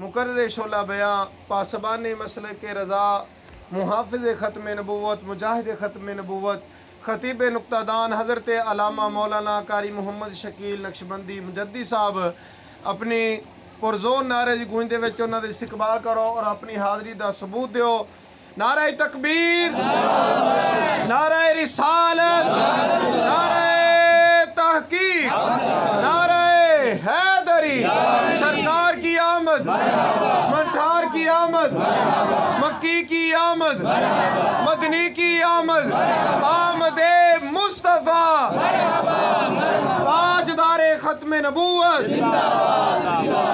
مقرر شعلہ بیاں، پاسبان مسلک رضا، محافظ ختم نبوت، مجاہد ختم نبوت، خطیب نقطہ دان حضرت علامہ مولانا قاری محمد شکیل نقشبندی مجدی صاحب اپنی پرزور نعرے دی گونج دے وچ انہاں دا استقبال کرو اور اپنی حاضری دا ثبوت دیو۔ نعرہ تکبیر، نعرہ رسالت، نعرہ تحقیق، نعرہ حیدری، سرکار کی آمد، منٹھار کی آمد، مکی کی آمد، مدنی کی آمد، آمد مصطفیٰ، تاجدار ختم نبوت،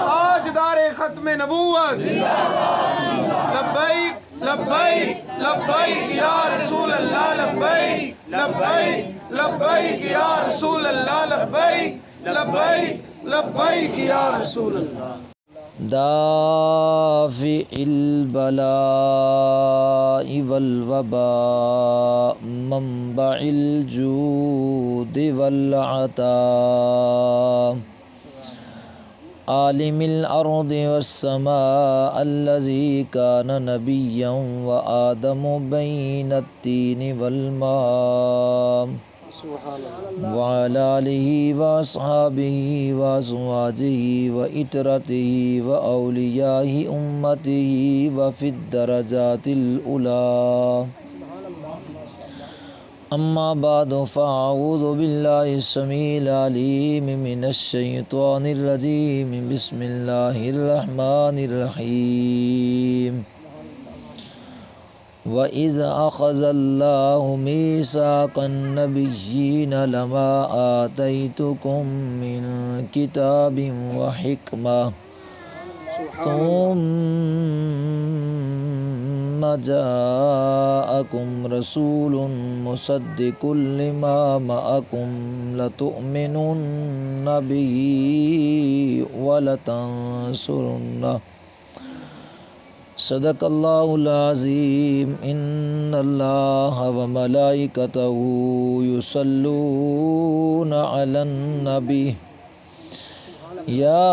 تاجدار ختم نبوت، لبیک لبیک لبیک یا رسول اللہ، لبیک لبیک لبیک یا رسول اللہ، لبیک لبیک لبیک یا رسول اللہ۔ دافع البلاء والوباء منبع الجود والعطاء عالم الأرض والسماء الذي كان نبيا وآدم بين التين والماء وعلى آله وأصحابه وأزواجه وإترته وأولياء أمته وفي الدرجات الأولى. أما بعد فأعوذ بالله السميع العليم من الشيطان الرجيم. بسم الله الرحمن الرحيم. وَإِذْ أَخَذَ اللَّهُ مِيثَاقَ النَّبِيِّينَ لَمَا آتَيْتُكُم مِّن كِتَابٍ وَحِكْمَةٍ ثُمَّ جَاءَكُمْ رَسُولٌ مُصَدِّقٌ لِّمَا مَعَكُمْ لَتُؤْمِنُنَّ بِهِ وَلَتَنصُرُنَّهُ. صدق اللہ العظیم. ان اللہ وملائکتہ یصلون علی النبی یا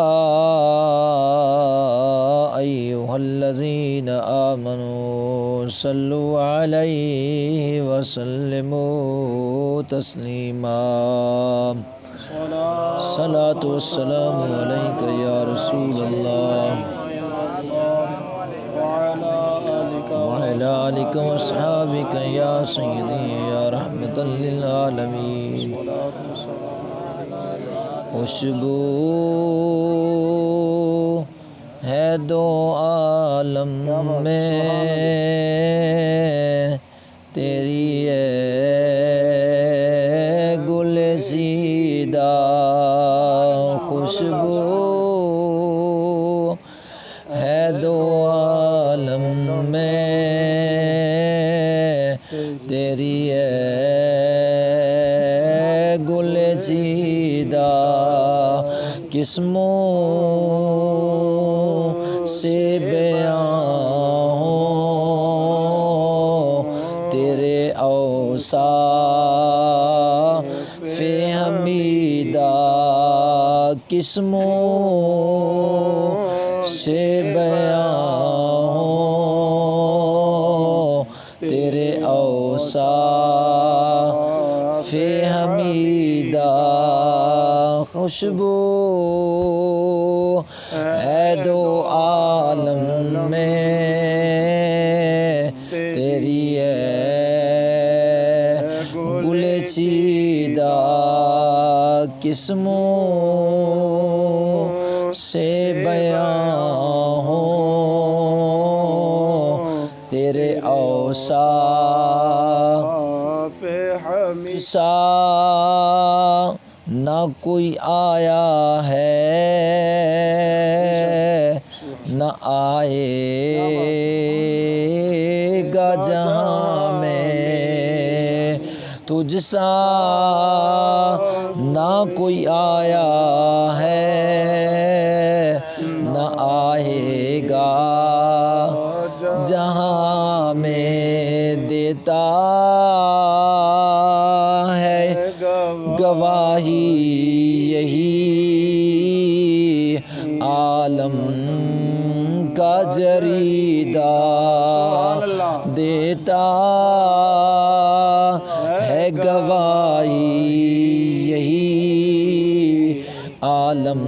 ایہا الذین آمنوا صلوا علیہ وسلموا تسلیما. صلاۃ والسلام علیک یا رسول اللہ وعلى آلك وأصحابك يا سيدي يا رحمة للعالمين. خوشبو ہے دو عالم میں تیری ہے گل سیدہ. خوشبو ہے دو عالم میں تیری ہے گل چیدہ. قسموں سے بیاں ہوں تیرے اوصاف حمیدہ. قسموں سے بیاں ہوں تیرے اوصاف حمیدہ. خوشبو ہے دو عالم میں تیری ہے گل چیدہ. قسموں سے بیاں ہوں تیرے اوصاف حمیدہ. نہ کوئی آیا ہے نہ آئے گا جہاں میں تجھ سا. نہ کوئی آیا ہے نہ آئے گا جہاں میں. دیتا ہے گواہی یہی عالم کا جریدہ دیتا ہے گواہی یہی عالم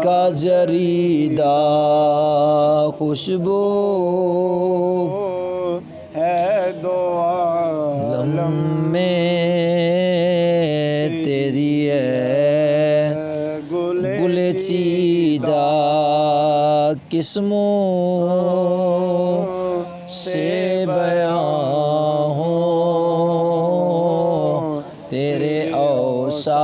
کا جریدہ خوشبو ہے دو عالم میں تیری ہے گل چیدہ قسموں سے بیاں ہوں تیرے اوصاف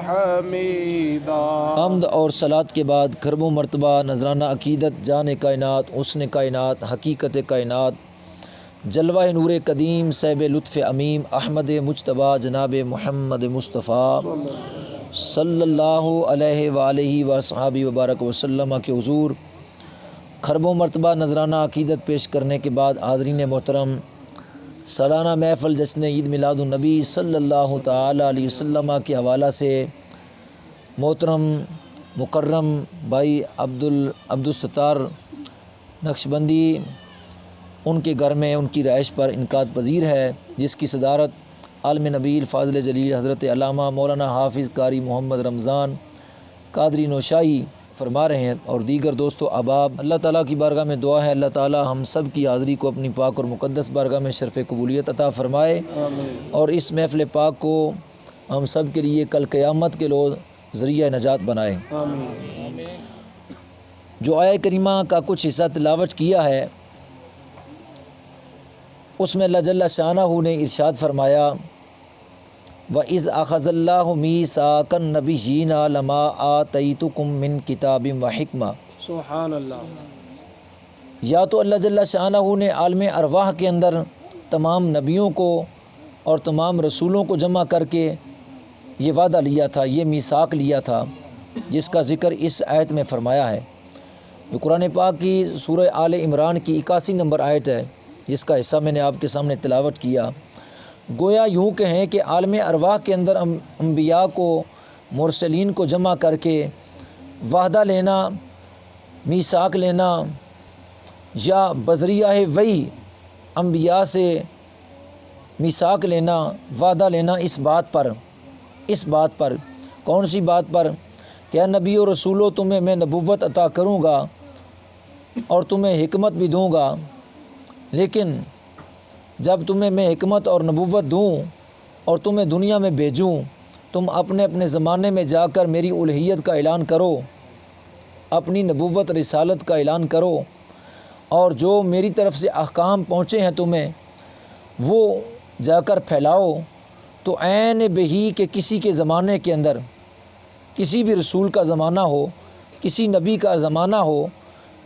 حمیدہ۔ حمد اور صلات کے بعد کھربوں مرتبہ نذرانہ عقیدت جان کائنات حسن کائنات حقیقت کائنات جلوہ نور قدیم صاحب لطف امیم احمد مجتبیٰ جناب محمد مصطفیٰ صلی اللہ علیہ وآلہ وصحبہ وبارک وسلم کے حضور کھربوں مرتبہ نذرانہ عقیدت پیش کرنے کے بعد حاضرین محترم سالانہ محفل جشن عید میلاد النبی صلی اللہ تعالی علیہ وسلم کے حوالہ سے محترم مکرم بھائی عبدالستار نقشبندی ان کے گھر میں ان کی رہائش پر انعقاد پذیر ہے، جس کی صدارت عالم نبیل فاضل جلیل حضرت علامہ مولانا حافظ قاری محمد رمضان قادری نوشاہی فرما رہے ہیں، اور دیگر دوست و احباب۔ اللہ تعالیٰ کی بارگاہ میں دعا ہے اللہ تعالیٰ ہم سب کی حاضری کو اپنی پاک اور مقدس بارگاہ میں شرف قبولیت عطا فرمائے، اور اس محفل پاک کو ہم سب کے لیے کل قیامت کے روز ذریعہ نجات بنائے۔ جو آیہ کریمہ کا کچھ حصہ تلاوت کیا ہے اس میں اللہ جل شانہ نے ارشاد فرمایا وَإِذْ أَخَذَ اللَّهُ مِيثَاقَ النَّبِيِّينَ لَمَا آتَيْتُكُم مِّن كِتَابٍ وَحِكْمَةٍ۔ سبحان اللہ۔ یا تو اللہ جل شانہ نے عالم ارواح کے اندر تمام نبیوں کو اور تمام رسولوں کو جمع کر کے یہ وعدہ لیا تھا، یہ میثاق لیا تھا، جس کا ذکر اس آیت میں فرمایا ہے، جو قرآن پاک کی سورہ آل عمران کی 81 نمبر آیت ہے، جس کا حصہ میں نے آپ کے سامنے تلاوت کیا۔ گویا یوں کہیں کہ عالم ارواح کے اندر انبیاء کو مرسلین کو جمع کر کے وعدہ لینا، میثاق لینا، یا بذریعہ وحی انبیاء سے میثاق لینا، وعدہ لینا، اس بات پر کون سی بات پر کہ اے نبی و رسولو تمہیں میں نبوت عطا کروں گا اور تمہیں حکمت بھی دوں گا، لیکن جب تمہیں میں حکمت اور نبوت دوں اور تمہیں دنیا میں بھیجوں، تم اپنے اپنے زمانے میں جا کر میری الوہیت کا اعلان کرو، اپنی نبوت رسالت کا اعلان کرو، اور جو میری طرف سے احکام پہنچے ہیں تمہیں وہ جا کر پھیلاؤ۔ تو عین بہی کہ کسی کے زمانے کے اندر کسی بھی رسول کا زمانہ ہو، کسی نبی کا زمانہ ہو،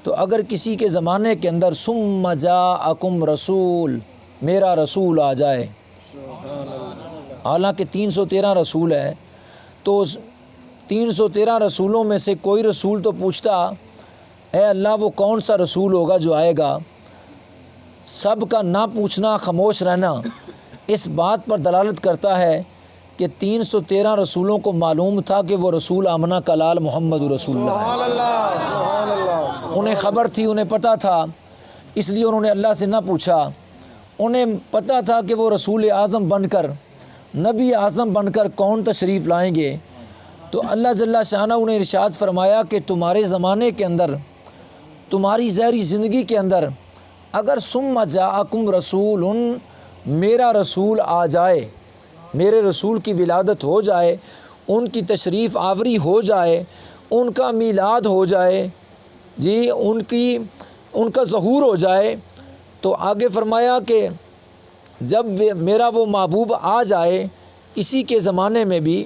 تو اگر کسی کے زمانے کے اندر ثم جاءکم رسول، میرا رسول آ جائے، حالانکہ 313 رسول ہے، تو 313 رسولوں میں سے کوئی رسول تو پوچھتا اے اللہ وہ کون سا رسول ہوگا جو آئے گا، سب کا نہ پوچھنا، خاموش رہنا اس بات پر دلالت کرتا ہے کہ 313 رسولوں کو معلوم تھا کہ وہ رسول آمنہ کا لال محمد رسول اللہ ہے، انہیں خبر تھی، انہیں پتہ تھا، اس لیے انہوں نے اللہ سے نہ پوچھا، انہیں پتہ تھا کہ وہ رسول اعظم بن کر، نبی اعظم بن کر کون تشریف لائیں گے۔ تو اللہ جل شانہ نے ارشاد فرمایا کہ تمہارے زمانے کے اندر، تمہاری ظاہری زندگی کے اندر اگر ثم جاءکم رسول، میرا رسول آ جائے، میرے رسول کی ولادت ہو جائے، ان کی تشریف آوری ہو جائے، ان کا میلاد ہو جائے، جی ان کا ظہور ہو جائے، تو آگے فرمایا کہ جب میرا وہ محبوب آ جائے کسی کے زمانے میں بھی،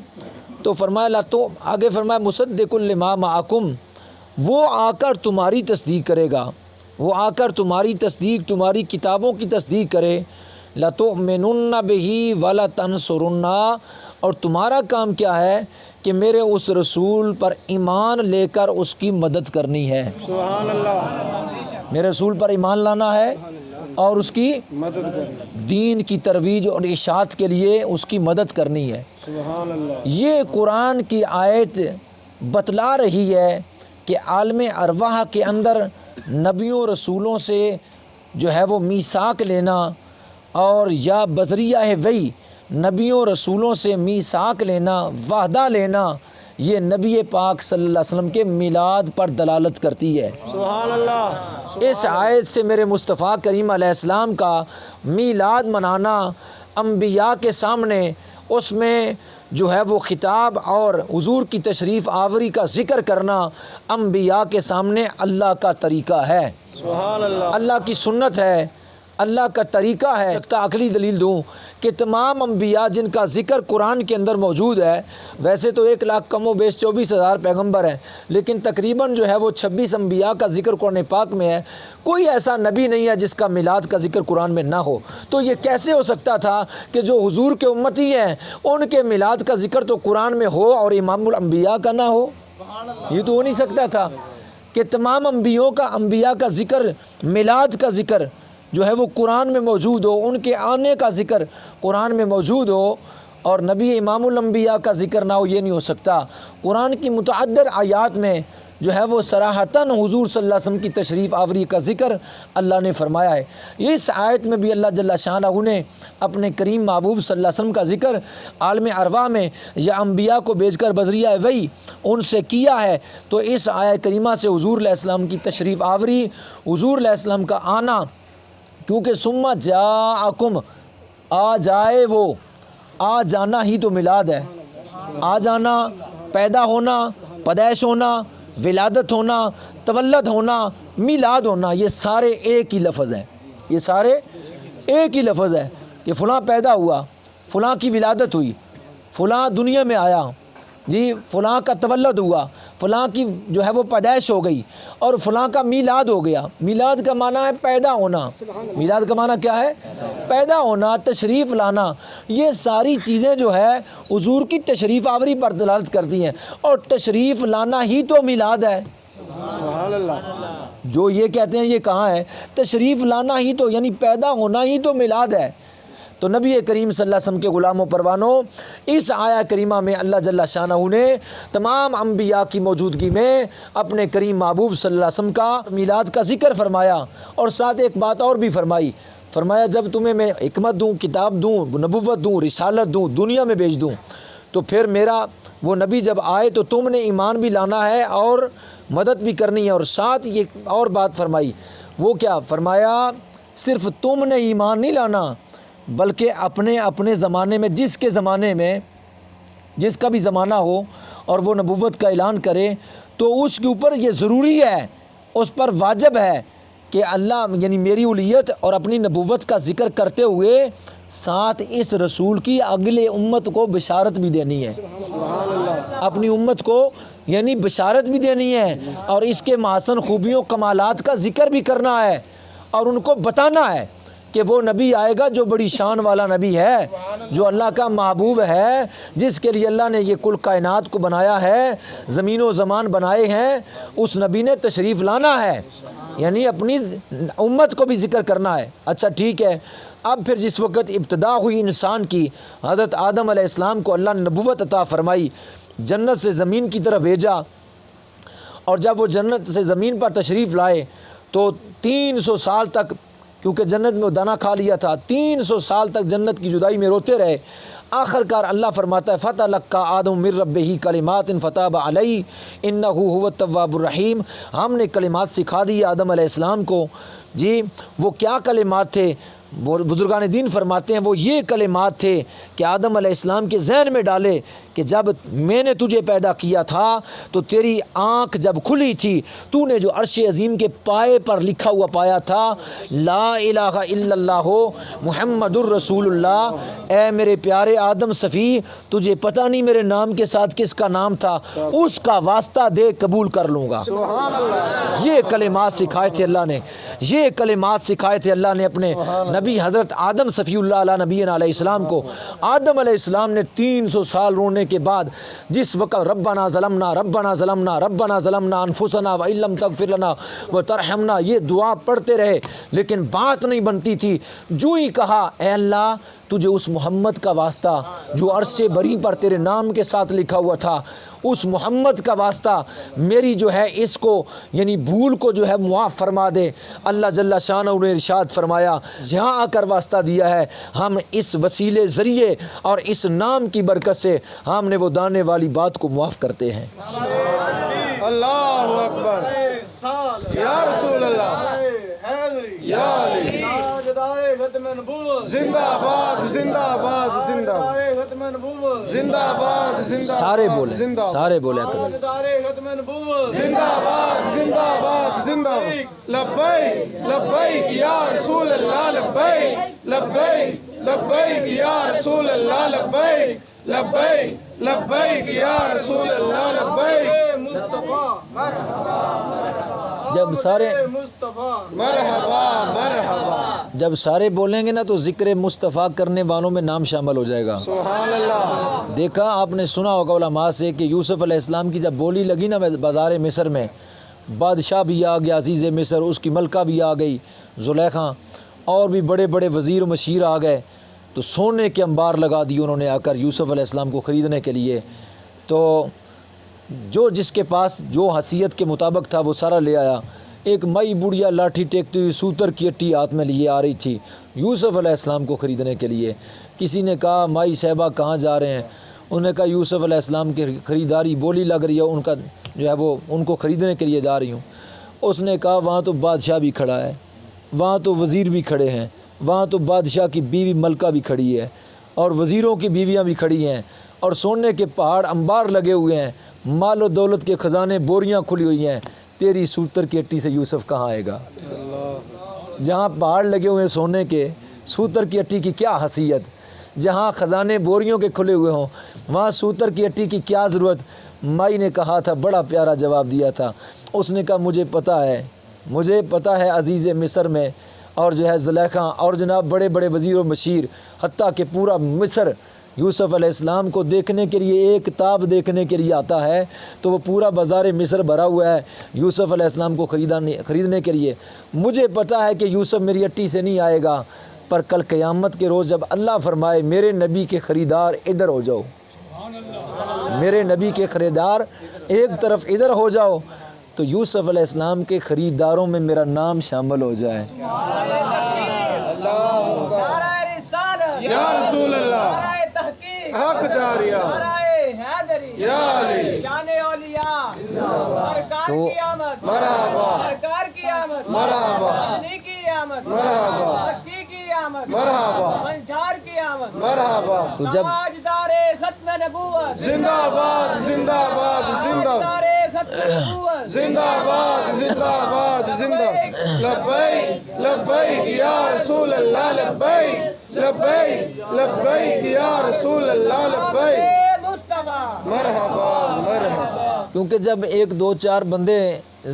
تو فرمایا لا، تو آگے فرمایا مصدق لما معکم، وہ آ کر تمہاری تصدیق کرے گا، وہ آ کر تمہاری تصدیق، تمہاری کتابوں کی تصدیق کرے، لَتُؤْمِنُنَّ بِهِ وَلَتَنْصُرُنَّ، اور تمہارا کام کیا ہے کہ میرے اس رسول پر ایمان لے کر اس کی مدد کرنی ہے۔ سبحان اللہ۔ میرے رسول پر ایمان لانا ہے اور اس کی مدد کرنی، دین کی ترویج اور اشاعت کے لیے اس کی مدد کرنی ہے۔ سبحان اللہ۔ یہ قرآن کی آیت بتلا رہی ہے کہ عالم ارواح کے اندر نبیوں رسولوں سے جو ہے وہ میثاق لینا اور یا بذریعہ وحی نبیوں رسولوں سے میثاق لینا، وعدہ لینا، یہ نبی پاک صلی اللہ علیہ وسلم کے میلاد پر دلالت کرتی ہے۔ سبحان اللہ۔ اس آیت سے میرے مصطفیٰ کریم علیہ السلام کا میلاد منانا، انبیاء کے سامنے اس میں جو ہے وہ خطاب اور حضور کی تشریف آوری کا ذکر کرنا انبیاء کے سامنے اللہ کا طریقہ ہے، سبحان اللہ۔ اللہ کی سنت ہے، اللہ کا طریقہ ہے۔ عقلی دلیل دوں کہ تمام انبیاء جن کا ذکر قرآن کے اندر موجود ہے، ویسے تو 1,00,000 کم و بیش 24,000 پیغمبر ہیں، لیکن تقریباً جو ہے وہ 26 انبیاء کا ذکر قرآن پاک میں ہے۔ کوئی ایسا نبی نہیں ہے جس کا میلاد کا ذکر قرآن میں نہ ہو۔ تو یہ کیسے ہو سکتا تھا کہ جو حضور کے امتی ہیں ان کے میلاد کا ذکر تو قرآن میں ہو اور امام الانبیاء کا نہ ہو؟ یہ تو ہو نہیں سکتا تھا کہ تمام انبیاء کا ذکر، میلاد کا ذکر جو ہے وہ قرآن میں موجود ہو، ان کے آنے کا ذکر قرآن میں موجود ہو اور نبی امام الانبیاء کا ذکر نہ ہو۔ یہ نہیں ہو سکتا۔ قرآن کی متعدد آیات میں جو ہے وہ صراحتاً حضور صلی اللہ علیہ وسلم کی تشریف آوری کا ذکر اللہ نے فرمایا ہے۔ اس آیت میں بھی اللہ جل شانہ نے اپنے کریم محبوب صلی اللہ علیہ وسلم کا ذکر عالم ارواح میں یا انبیاء کو بھیج کر بذریعہ وحی ان سے کیا ہے۔ تو اس آیت کریمہ سے حضور علیہ السلام کی تشریف آوری، حضور علیہ السلام کا آنا، کیونکہ ثم جاءکم، آ جائے وہ، آ جانا ہی تو میلاد ہے۔ آ جانا، پیدا ہونا، پیدائش ہونا، ولادت ہونا، تولد ہونا، میلاد ہونا، یہ سارے ایک ہی لفظ ہیں۔ یہ سارے ایک ہی لفظ ہے کہ فلاں پیدا ہوا، فلاں کی ولادت ہوئی، فلاں دنیا میں آیا، جی فلاں کا تولد ہوا، فلاں کی جو ہے وہ پیدائش ہو گئی اور فلاں کا میلاد ہو گیا۔ میلاد کا معنی ہے پیدا ہونا۔ میلاد کا معنی کیا ہے؟ پیدا ہونا، تشریف لانا۔ یہ ساری چیزیں جو ہے حضور کی تشریف آوری پر دلالت کرتی ہیں، اور تشریف لانا ہی تو میلاد ہے۔ سبحان اللہ۔ جو یہ کہتے ہیں یہ کہاں ہے؟ تشریف لانا ہی تو، یعنی پیدا ہونا ہی تو میلاد ہے۔ تو نبی کریم صلی اللہ علیہ وسلم کے غلام و پروانوں، اس آیہ کریمہ میں اللہ جل شانہ نے تمام انبیاء کی موجودگی میں اپنے کریم محبوب صلی اللہ علیہ وسلم کا میلاد کا ذکر فرمایا، اور ساتھ ایک بات اور بھی فرمایا جب تمہیں میں حکمت دوں، کتاب دوں، نبوت دوں، رسالت دوں، دنیا میں بھیج دوں، تو پھر میرا وہ نبی جب آئے تو تم نے ایمان بھی لانا ہے اور مدد بھی کرنی ہے۔ اور ساتھ یہ اور بات فرمائی، وہ کیا فرمایا؟ صرف تم نے ایمان نہیں لانا، بلکہ اپنے زمانے میں، جس کے زمانے میں جس کا بھی زمانہ ہو اور وہ نبوت کا اعلان کرے تو اس کے اوپر یہ ضروری ہے، اس پر واجب ہے کہ اللہ یعنی میری اولویت اور اپنی نبوت کا ذکر کرتے ہوئے ساتھ اس رسول کی اگلے امت کو بشارت بھی دینی ہے۔ اپنی امت کو یعنی بشارت بھی دینی ہے اور اس کے محسن خوبیوں کمالات کا ذکر بھی کرنا ہے، اور ان کو بتانا ہے کہ وہ نبی آئے گا جو بڑی شان والا نبی ہے، جو اللہ کا محبوب ہے، جس کے لیے اللہ نے یہ کل کائنات کو بنایا ہے، زمین و زمان بنائے ہیں، اس نبی نے تشریف لانا ہے، یعنی اپنی امت کو بھی ذکر کرنا ہے۔ اچھا ٹھیک ہے، اب پھر جس وقت ابتدا ہوئی انسان کی، حضرت آدم علیہ السلام کو اللہ نے نبوت عطا فرمائی، جنت سے زمین کی طرف بھیجا، اور جب وہ جنت سے زمین پر تشریف لائے تو 300 سال تک، کیونکہ جنت میں وہ دانا کھا لیا تھا، 300 سال تک جنت کی جدائی میں روتے رہے۔ آخر کار اللہ فرماتا ہے فَتَلَقَّىٰ آدَمُ مِن رَبِّهِ كَلِمَاتٍ فَتَابَ عَلَيْهِ إِنَّهُ هُوَ التَّوَّابُ الرَّحِيمُ۔ ہم نے کلمات سکھا دی آدم علیہ السلام کو۔ جی وہ کیا کلمات تھے؟ بزرگان دین فرماتے ہیں وہ یہ کلمات تھے کہ آدم علیہ السلام کے ذہن میں ڈالے کہ جب میں نے تجھے پیدا کیا تھا تو تیری آنکھ جب کھلی تھی تو نے جو عرش عظیم کے پائے پر لکھا ہوا پایا تھا لا الہ الا اللہ محمد الرسول اللہ، اے میرے پیارے آدم صفی تجھے پتہ نہیں میرے نام کے ساتھ کس کا نام تھا، اس کا واسطہ دے قبول کر لوں گا۔ یہ کلمات سکھائے تھے اللہ نے، یہ کلمات سکھائے تھے اللہ نے اپنے نبی حضرت آدم صفی اللہ علیہ نبینا علیہ السلام کو۔ آدم علیہ السلام نے 300 سال رونے کے بعد جس وقت ربنا ظلمنا ربنا ظلمنا ربنا ظلمنا انفسنا وان لم تغفر لنا وترحمنا، یہ دعا پڑھتے رہے لیکن بات نہیں بنتی تھی۔ جو ہی کہا اے اللہ تجھے اس محمد کا واسطہ جو عرش سے بری پر تیرے نام کے ساتھ لکھا ہوا تھا، اس محمد کا واسطہ میری جو ہے اس کو یعنی بھول کو جو ہے معاف فرما دے۔ اللہ جل شانہ نے ارشاد فرمایا جہاں آ کر واسطہ دیا ہے، ہم اس وسیلے ذریعے اور اس نام کی برکت سے ہم نے وہ دانے والی بات کو معاف کرتے ہیں۔ اللہ اکبر، یا رسول اللہ، یا علی، زندہ باد، زندہ باد، زندہ باد، زندہ باد، زندہ سارے بولیں، زندہ سارے بولیں زندہ باد، زندہ باد، زندہ باد، لبیک لبیک یا رسول اللہ، لبیک لبیک لبیک یا رسول اللہ، لبیک لبیک لبیک یا رسول اللہ، لبیک جب سارے مرحبا مرحبا، جب سارے بولیں گے نا تو ذکر مصطفیٰ کرنے والوں میں نام شامل ہو جائے گا۔ سبحان اللہ۔ دیکھا آپ نے سنا ہوگا علماء سے کہ یوسف علیہ السلام کی جب بولی لگی نا بازار مصر میں، بادشاہ بھی آ گیا، عزیز مصر، اس کی ملکہ بھی آ گئی زلیخا، اور بھی بڑے بڑے وزیر و مشیر آ گئے، تو سونے کے انبار لگا دیے انہوں نے آ کر یوسف علیہ السلام کو خریدنے کے لیے۔ تو جو جس کے پاس جو حیثیت کے مطابق تھا وہ سارا لے آیا۔ ایک مئی بڑھیا لاٹھی ٹیکتی ہوئی سوتر کی اٹی ہاتھ میں لیے آ رہی تھی یوسف علیہ السلام کو خریدنے کے لیے۔ کسی نے کہا مائی صاحبہ کہاں جا رہے ہیں؟ انہوں نے کہا یوسف علیہ السلام کی خریداری بولی لگ رہی ہے، ان کا جو ہے وہ ان کو خریدنے کے لیے جا رہی ہوں۔ اس نے کہا وہاں تو بادشاہ بھی کھڑا ہے، وہاں تو وزیر بھی کھڑے ہیں، وہاں تو بادشاہ کی بیوی ملکہ بھی کھڑی ہے، اور وزیروں کی بیویاں بھی کھڑی ہیں، اور سونے کے پہاڑ انبار لگے ہوئے ہیں، مال و دولت کے خزانے بوریاں کھلی ہوئی ہیں، تیری سوتر کی اٹی سے یوسف کہاں آئے گا؟ جہاں پہاڑ لگے ہوئے ہیں سونے کے، سوتر کی اٹی کی کیا حیثیت؟ جہاں خزانے بوریوں کے کھلے ہوئے ہوں وہاں سوتر کی اٹی کی کیا ضرورت؟ مائی نے کہا تھا، بڑا پیارا جواب دیا تھا، اس نے کہا مجھے پتہ ہے عزیز مصر میں اور جو ہے زلیخا اور جناب بڑے بڑے وزیر و مشیر، حتیٰ کہ پورا مصر یوسف علیہ السلام کو دیکھنے کے لیے، ایک تاب دیکھنے کے لیے آتا ہے، تو وہ پورا بازار مصر بھرا ہوا ہے یوسف علیہ السلام کو خریدنے کے لیے۔ مجھے پتہ ہے کہ یوسف میری اٹی سے نہیں آئے گا، پر کل قیامت کے روز جب اللہ فرمائے میرے نبی کے خریدار ادھر ہو جاؤ، میرے نبی کے خریدار ایک طرف ادھر ہو جاؤ، تو یوسف علیہ السلام کے خریداروں میں میرا نام شامل ہو جائے۔ یا رسول اللہ، حق جاریہ، یا علی، تو مرحبا مرحبا مرحبا مرحبا، تو جب زندہ باد، زندہ باد، زندہ زندہ باد، زندہ باد، زندہ لبیک لبیک یا رسول اللہ، لبیک لبیک لبیک یا رسول اللہ، لبیک مرحبا مرحبا۔ کیونکہ جب ایک دو چار بندے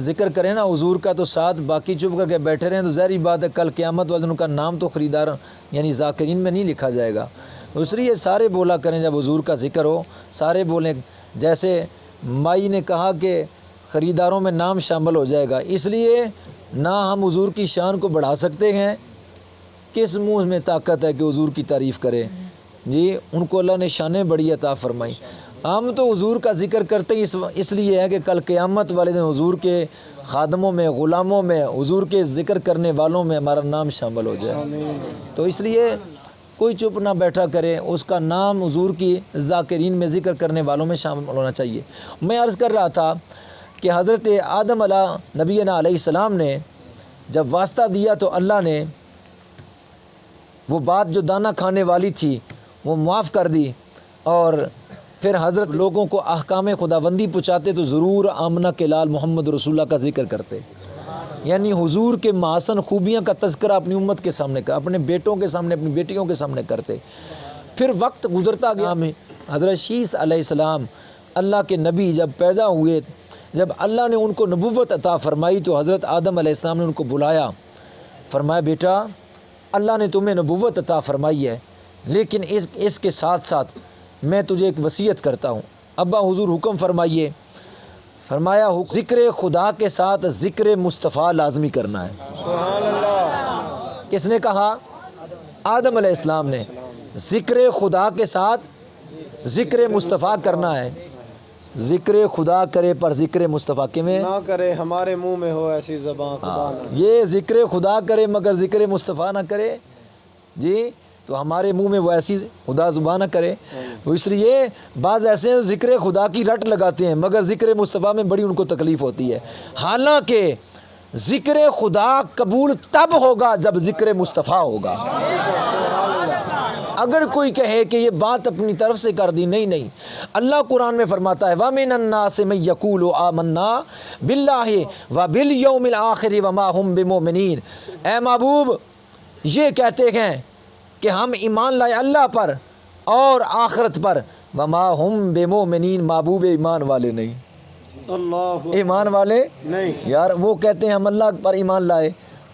ذکر کریں نا حضور کا تو ساتھ باقی چپ کر کے بیٹھے رہیں تو ظاہری بات ہے کل قیامت والے دن کا نام تو خریدار یعنی ذاکرین میں نہیں لکھا جائے گا۔ اس لیے سارے بولا کریں جب حضور کا ذکر ہو، سارے بولیں۔ جیسے مائی نے کہا کہ خریداروں میں نام شامل ہو جائے گا، اس لیے نہ ہم حضور کی شان کو بڑھا سکتے ہیں، کس منہ میں طاقت ہے کہ حضور کی تعریف کرے؟ جی ان کو اللہ نے شانیں بڑی عطا فرمائی۔ ہم تو حضور کا ذکر کرتے ہی اس لیے ہے کہ کل قیامت والے دن حضور کے خادموں میں، غلاموں میں، حضور کے ذکر کرنے والوں میں ہمارا نام شامل ہو جائے۔ تو اس لیے کوئی چپ نہ بیٹھا کرے، اس کا نام حضور کی ذاکرین میں ذکر کرنے والوں میں شامل ہونا چاہیے۔ میں عرض کر رہا تھا کہ حضرت آدم نبینا علیہ السلام نے جب واسطہ دیا تو اللہ نے وہ بات جو دانہ کھانے والی تھی وہ معاف کر دی، اور پھر حضرت لوگوں کو احکام خداوندی پہنچاتے تو ضرور آمنہ کے لال محمد رسول اللہ کا ذکر کرتے، یعنی حضور کے محسن خوبیاں کا تذکرہ اپنی امت کے سامنے کا، اپنے بیٹوں کے سامنے، اپنی بیٹیوں کے سامنے کرتے۔ پھر وقت گزرتا گیا میں حضرت شیس علیہ السلام اللہ کے نبی جب پیدا ہوئے، جب اللہ نے ان کو نبوت عطا فرمائی تو حضرت آدم علیہ السلام نے ان کو بلایا، فرمایا بیٹا اللہ نے تمہیں نبوت عطا فرمائی ہے، لیکن اس کے ساتھ ساتھ میں تجھے ایک وصیت کرتا ہوں۔ ابا حضور حکم فرمائیے۔ فرمایا ذکر خدا کے ساتھ ذکر مصطفیٰ لازمی کرنا ہے۔ سبحان اللہ۔ کس نے کہا؟ آدم علیہ السلام نے۔ ذکر خدا کے ساتھ ذکر مصطفیٰ کرنا ہے. ذکر خدا کرے پر ذکر مصطفیٰ کیویں نہ کرے ہمارے منہ میں ہو ایسی زبان خدا نہ. یہ ذکر خدا کرے مگر ذکر مصطفیٰ نہ کرے جی تو ہمارے منہ میں وہ ایسی خدا زبان نہ کرے. اس لیے بعض ایسے ہیں ذکر خدا کی رٹ لگاتے ہیں مگر ذکر مصطفیٰ میں بڑی ان کو تکلیف ہوتی ہے. حالانکہ ذکر خدا قبول تب ہوگا جب ذکر مصطفیٰ ہوگا. اگر کوئی کہے کہ یہ بات اپنی طرف سے کر دی، نہیں. اللہ قرآن میں فرماتا ہے وَمِنَ النَّاسِ مَن يَقُولُ آمَنَّا بِاللَّهِ وَبِالْيَوْمِ الْآخِرِ وَمَا هُمْ بِمُؤْمِنِينَ. اے محبوب یہ کہتے ہیں کہ ہم ایمان لائے اللہ پر اور آخرت پر، وَمَا هُمْ بِمُؤْمِنِينَ محبوب ایمان والے نہیں. اللہ ایمان والے نہیں. یار وہ کہتے ہیں ہم اللہ پر ایمان لائے،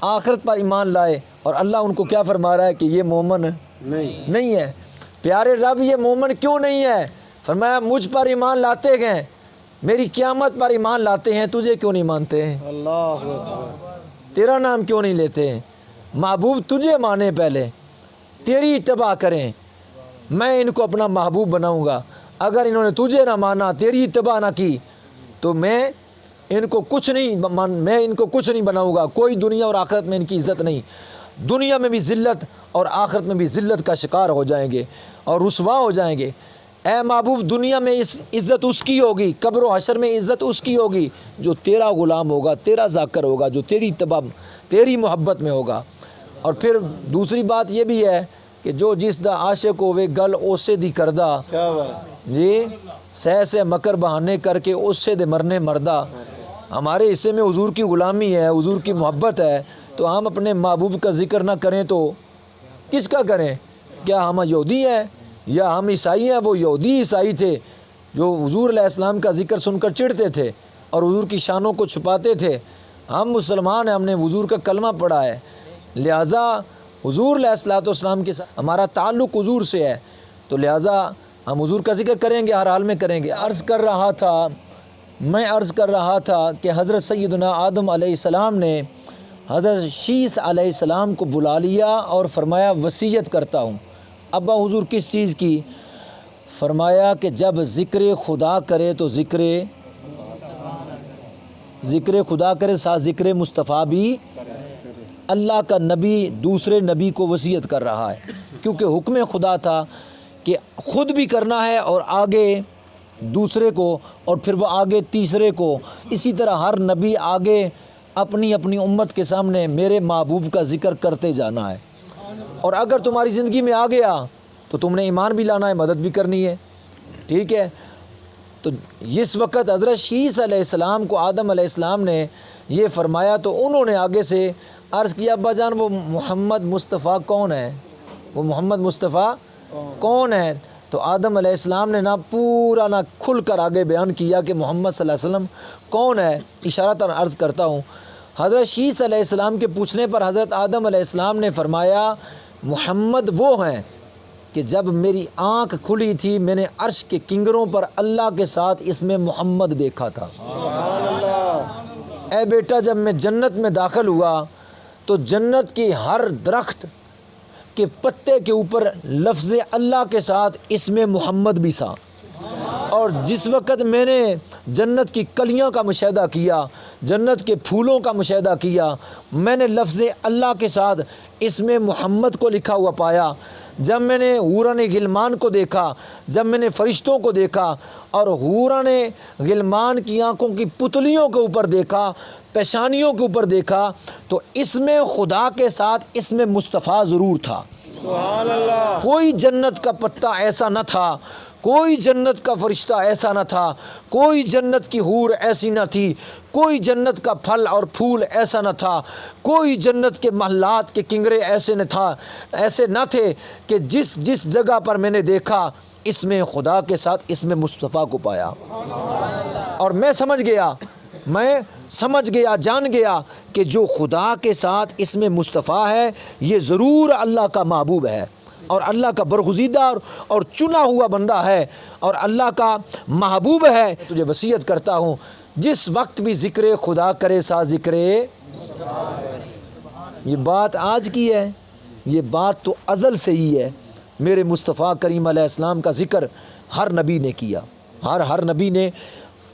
آخرت پر ایمان لائے، اور اللہ ان کو کیا فرما رہا ہے کہ یہ مومن نہیں ہے. پیارے رب یہ مومن کیوں نہیں ہے؟ فرمایا مجھ پر ایمان لاتے ہیں، میری قیامت پر ایمان لاتے ہیں، تجھے کیوں نہیں مانتے ہیں؟ اللہ اکبر. تیرا نام کیوں نہیں لیتے ہیں؟ محبوب تجھے مانے، پہلے تیری اتباع کریں، میں ان کو اپنا محبوب بناؤں گا. اگر انہوں نے تجھے نہ مانا، تیری اتباع نہ کی، تو میں ان کو کچھ نہیں بناؤں گا. کوئی دنیا اور آخرت میں ان کی عزت نہیں. دنیا میں بھی ذلت اور آخرت میں بھی ذلت کا شکار ہو جائیں گے اور رسوا ہو جائیں گے. اے محبوب دنیا میں عزت اس کی ہوگی، قبر و حشر میں عزت اس کی ہوگی جو تیرا غلام ہوگا، تیرا ذاکر ہوگا، جو تیری اتباع تیری محبت میں ہوگا. اور پھر دوسری بات یہ بھی ہے کہ جو جس دا عاشق ہوئے گل اسے دی کردہ کیا بات. جی سے مکر بہانے کر کے اس سے دے مرنے مردہ. ہمارے حصے میں حضور کی غلامی ہے، حضور کی محبت ہے، تو ہم اپنے محبوب کا ذکر نہ کریں تو کس کا کریں؟ کیا ہم یہودی ہیں یا ہم عیسائی ہیں؟ وہ یہودی عیسائی تھے جو حضور علیہ السلام کا ذکر سن کر چڑھتے تھے اور حضور کی شانوں کو چھپاتے تھے. ہم مسلمان ہیں، ہم نے حضور کا کلمہ پڑھا ہے، لہٰذا حضور علیہ السلام کے ساتھ ہمارا تعلق حضور سے ہے، تو لہٰذا ہم حضور کا ذکر کریں گے، ہر حال میں کریں گے. میں عرض کر رہا تھا کہ حضرت سیدنا آدم علیہ السلام نے حضرت شیس علیہ السلام کو بلا لیا اور فرمایا وصیت کرتا ہوں. ابا حضور کس چیز کی؟ فرمایا کہ جب ذکر خدا کرے تو ذکر خدا کرے ساتھ ذکر مصطفیٰ بھی. اللہ کا نبی دوسرے نبی کو وصیت کر رہا ہے، کیونکہ حکم خدا تھا کہ خود بھی کرنا ہے اور آگے دوسرے کو، اور پھر وہ آگے تیسرے کو. اسی طرح ہر نبی آگے اپنی امت کے سامنے میرے محبوب کا ذکر کرتے جانا ہے. اور اگر تمہاری زندگی میں آ گیا تو تم نے ایمان بھی لانا ہے، مدد بھی کرنی ہے. ٹھیک ہے؟ تو اس وقت حضرت شیس علیہ السلام کو آدم علیہ السلام نے یہ فرمایا تو انہوں نے آگے سے عرض کیا ابا جان وہ محمد مصطفیٰ کون ہے؟ وہ محمد مصطفیٰ کون ہے؟ تو آدم علیہ السلام نے پورا کھل کر آگے بیان کیا کہ محمد صلی اللہ علیہ وسلم کون ہے. اشارتاً عرض کرتا ہوں، حضرت شیس علیہ السلام کے پوچھنے پر حضرت آدم علیہ السلام نے فرمایا محمد وہ ہیں کہ جب میری آنکھ کھلی تھی میں نے عرش کے کنگروں پر اللہ کے ساتھ اس میں محمد دیکھا تھا. سبحان اللہ. اے بیٹا جب میں جنت میں داخل ہوا تو جنت کی ہر درخت کے پتے کے اوپر لفظ اللہ کے ساتھ اس میں محمد بھی تھا. اور جس وقت میں نے جنت کی کلیاں کا مشاہدہ کیا، جنت کے پھولوں کا مشاہدہ کیا، میں نے لفظ اللہ کے ساتھ اس میں محمد کو لکھا ہوا پایا. جب میں نے حوران غلمان کو دیکھا، جب میں نے فرشتوں کو دیکھا اور حوران غلمان کی آنکھوں کی پتلیوں کے اوپر دیکھا، پیشانیوں کے اوپر دیکھا، تو اس میں خدا کے ساتھ اس میں مصطفیٰ ضرور تھا. سبحان اللہ. کوئی جنت کا پتا ایسا نہ تھا، کوئی جنت کا فرشتہ ایسا نہ تھا، کوئی جنت کی حور ایسی نہ تھی، کوئی جنت کا پھل اور پھول ایسا نہ تھا، کوئی جنت کے محلات کے کنگرے ایسے نہ تھے کہ جس جگہ پر میں نے دیکھا اس میں خدا کے ساتھ اس میں مصطفیٰ کو پایا. اور میں سمجھ گیا جان گیا کہ جو خدا کے ساتھ اس میں مصطفیٰ ہے یہ ضرور اللہ کا محبوب ہے اور اللہ کا برگزیدہ اور چنا ہوا بندہ ہے اور اللہ کا محبوب ہے. تجھے وصیت کرتا ہوں جس وقت بھی ذکر خدا کرے سا ذکر. یہ بات آج کی ہے، یہ بات تو ازل سے ہی ہے. میرے مصطفیٰ کریم علیہ السلام کا ذکر ہر نبی نے کیا، ہر نبی نے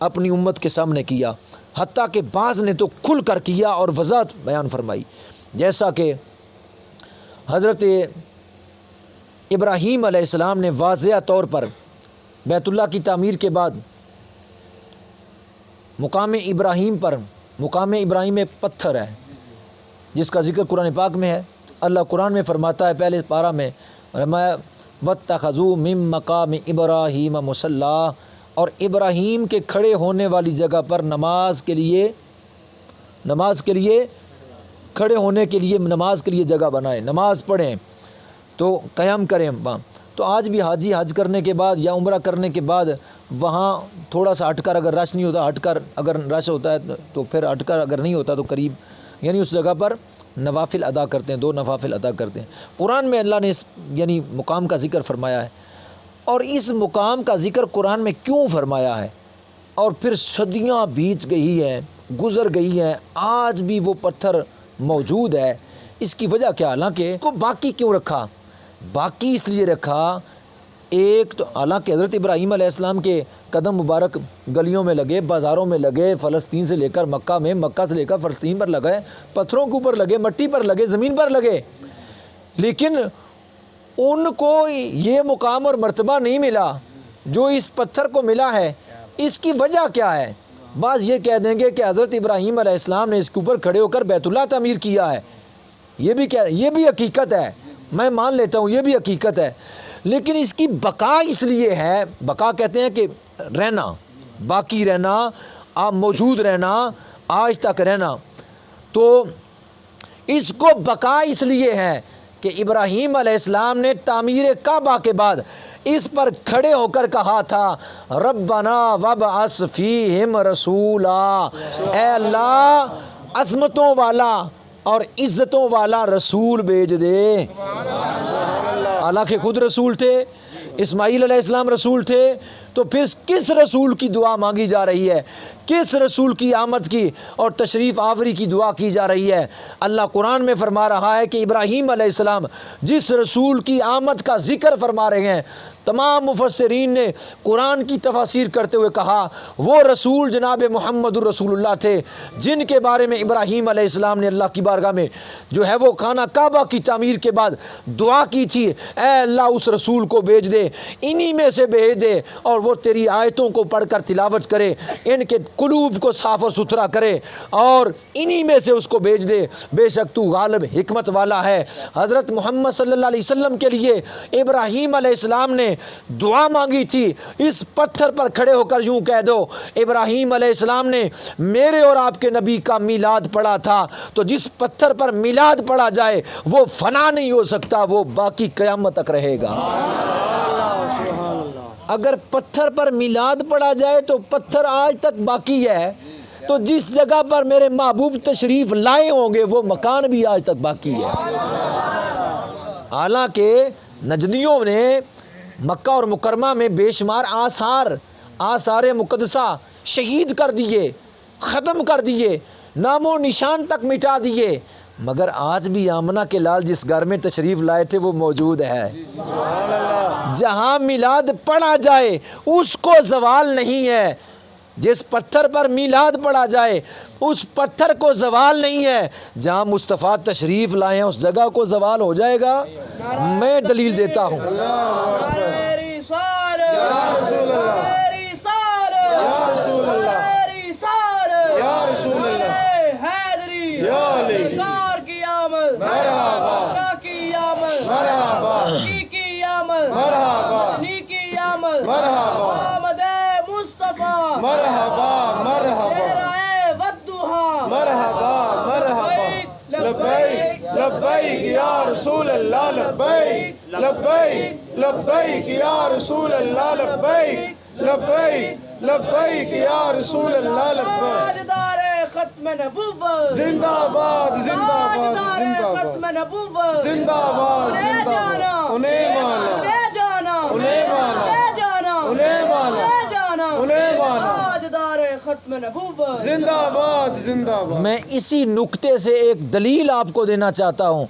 اپنی امت کے سامنے کیا، حتیٰ کہ بعض نے تو کھل کر کیا اور وضاحت بیان فرمائی، جیسا کہ حضرت ابراہیم علیہ السلام نے واضح طور پر بیت اللہ کی تعمیر کے بعد مقام ابراہیم ایک پتھر ہے جس کا ذکر قرآن پاک میں ہے۔ اللہ قرآن میں فرماتا ہے، پہلے پارہ میں فرمایا وَاتَّخَذُوا مِن مَّقَامِ إِبْرَاهِيمَ مُصَلًّى، اور ابراہیم کے کھڑے ہونے والی جگہ پر نماز کے لیے کھڑے ہونے کے لیے نماز کے لیے جگہ بنائیں، نماز پڑھیں تو قیام کریں وہاں۔ تو آج بھی حاجی حج کرنے کے بعد یا عمرہ کرنے کے بعد وہاں تھوڑا سا ہٹ کر، اگر رش نہیں ہوتا ہٹ کر، اگر رش ہوتا ہے تو پھر ہٹ کر، اگر نہیں ہوتا تو قریب، یعنی اس جگہ پر نوافل ادا کرتے ہیں، 2 نوافل ادا کرتے ہیں۔ قرآن میں اللہ نے اس یعنی مقام کا ذکر فرمایا ہے، اور اس مقام کا ذکر قرآن میں کیوں فرمایا ہے، اور پھر صدیاں بیت گئی ہیں، گزر گئی ہیں، آج بھی وہ پتھر موجود ہے، اس کی وجہ کیا؟ حالانکہ اس کو باقی کیوں رکھا؟ باقی اس لیے رکھا، ایک تو حالانکہ حضرت ابراہیم علیہ السلام کے قدم مبارک گلیوں میں لگے، بازاروں میں لگے، فلسطین سے لے کر مکہ میں، مکہ سے لے کر فلسطین پر لگے، پتھروں کے اوپر لگے، مٹی پر لگے، زمین پر لگے، لیکن ان کو یہ مقام اور مرتبہ نہیں ملا جو اس پتھر کو ملا ہے۔ اس کی وجہ کیا ہے؟ بعض یہ کہہ دیں گے کہ حضرت ابراہیم علیہ السلام نے اس کے اوپر کھڑے ہو کر بیت اللہ تعمیر کیا ہے، یہ بھی حقیقت ہے، میں مان لیتا ہوں، یہ بھی حقیقت ہے، لیکن اس کی بقا اس لیے ہے، بقا کہتے ہیں کہ رہنا، باقی رہنا، آپ موجود رہنا، آج تک رہنا، تو اس کو بقا اس لیے ہے کہ ابراہیم علیہ السلام نے تعمیر کعبہ کے بعد اس پر کھڑے ہو کر کہا تھا ربنا وابعث فیہم رسولا، اے اللہ عظمتوں والا اور عزتوں والا رسول بھیج دے۔ حالانکہ خود رسول تھے، اسماعیل علیہ السلام رسول تھے، تو پھر کس رسول کی دعا مانگی جا رہی ہے؟ کس رسول کی آمد کی اور تشریف آوری کی دعا کی جا رہی ہے؟ اللہ قرآن میں فرما رہا ہے کہ ابراہیم علیہ السلام جس رسول کی آمد کا ذکر فرما رہے ہیں، تمام مفسرین نے قرآن کی تفاسیر کرتے ہوئے کہا وہ رسول جناب محمد الرسول اللہ تھے، جن کے بارے میں ابراہیم علیہ السلام نے اللہ کی بارگاہ میں جو ہے وہ خانہ کعبہ کی تعمیر کے بعد دعا کی تھی، اے اللہ اس رسول کو بھیج دے، انہی میں سے بھیج دے، اور وہ تیری آیتوں کو پڑھ کر تلاوت کرے، ان کے قلوب کو صاف اور ستھرا کرے، اور انہی میں سے اس کو بھیج دے، بے شک تو غالب حکمت والا ہے۔ حضرت محمد صلی اللہ علیہ وسلم کے لیے ابراہیم علیہ السلام نے دعا مانگی تھی، اس پتھر پر کھڑے ہو کر یوں کہہ دو ابراہیم علیہ السلام نے میرے اور آپ کے نبی کا میلاد پڑھا تھا، تو جس پتھر پر میلاد پڑھا جائے وہ فنا نہیں ہو سکتا، وہ باقی قیامت تک رہے گا۔ اگر پتھر پر میلاد پڑھا جائے تو پتھر آج تک باقی ہے، تو جس جگہ پر میرے محبوب تشریف لائے ہوں گے وہ مکان بھی آج تک باقی ہے۔ حالانکہ نجدیوں نے مکہ اور مکرمہ میں بے شمار آثار مقدسہ شہید کر دیے، ختم کر دیے، نام و نشان تک مٹا دیے، مگر آج بھی آمنہ کے لال جس گھر میں تشریف لائے تھے وہ موجود ہے۔ جہاں میلاد پڑھا جائے اس کو زوال نہیں ہے، جس پتھر پر میلاد پڑھا جائے اس پتھر کو زوال نہیں ہے، جہاں مصطفیٰ تشریف لائے ہیں اس جگہ کو زوال ہو جائے گا۔ میں دلیل دیتا ہوں۔ لبیک یا رسول اللہ، لبیک لبیک لبیک یا رسول اللہ، لبیک لبیک لبیک یا رسول اللہ، لبیک۔ تاجدار ختم نبوت زندہ باد، زندہ باد، تاجدار زندہ ختم باد، نبوت زندہ باد، لے زندہ جانا، باد، انہیں مانا، لے جانا، انہیں مانا، لے جانا، انہیں مانا، لے جانا، انہیں مانا، تاجدار ختم نبوت۔ زندہ باد، زندہ باد۔ میں اسی نکتے سے ایک دلیل آپ کو دینا چاہتا ہوں،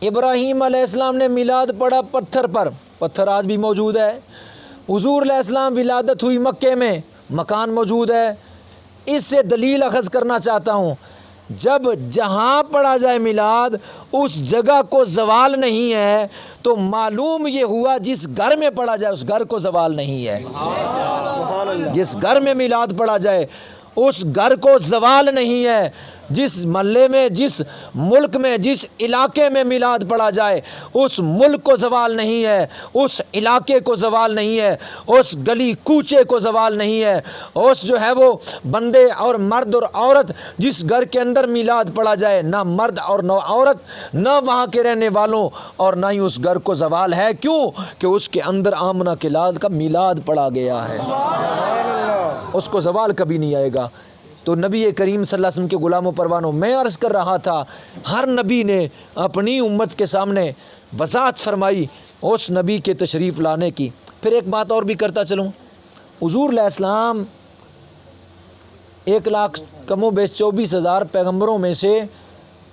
ابراہیم علیہ السلام نے میلاد پڑھا پتھر پر، پتھر آج بھی موجود ہے۔ حضور علیہ السلام ولادت ہوئی مکے میں، مکان موجود ہے۔ اس سے دلیل اخذ کرنا چاہتا ہوں، جب جہاں پڑھا جائے میلاد اس جگہ کو زوال نہیں ہے تو معلوم یہ ہوا جس گھر میں پڑھا جائے اس گھر کو زوال نہیں ہے۔ جس گھر میں میلاد پڑھا جائے اس گھر کو زوال نہیں ہے۔ جس محلے میں، جس ملک میں، جس علاقے میں میلاد پڑھا جائے اس ملک کو زوال نہیں ہے، اس علاقے کو زوال نہیں ہے، اس گلی کوچے کو زوال نہیں ہے، اس جو ہے وہ بندے اور مرد اور عورت جس گھر کے اندر میلاد پڑھا جائے، نہ مرد اور نہ عورت، نہ وہاں کے رہنے والوں اور نہ ہی اس گھر کو زوال ہے۔ کیوں کہ اس کے اندر آمنہ کے لال کا میلاد پڑھا گیا ہے، اس کو زوال کبھی نہیں آئے گا۔ تو نبی کریم صلی اللہ علیہ وسلم کے غلام و پروانوں، میں عرض کر رہا تھا ہر نبی نے اپنی امت کے سامنے وضاحت فرمائی اس نبی کے تشریف لانے کی۔ پھر ایک بات اور بھی کرتا چلوں، حضور علیہ السلام 1,24,000 پیغمبروں میں سے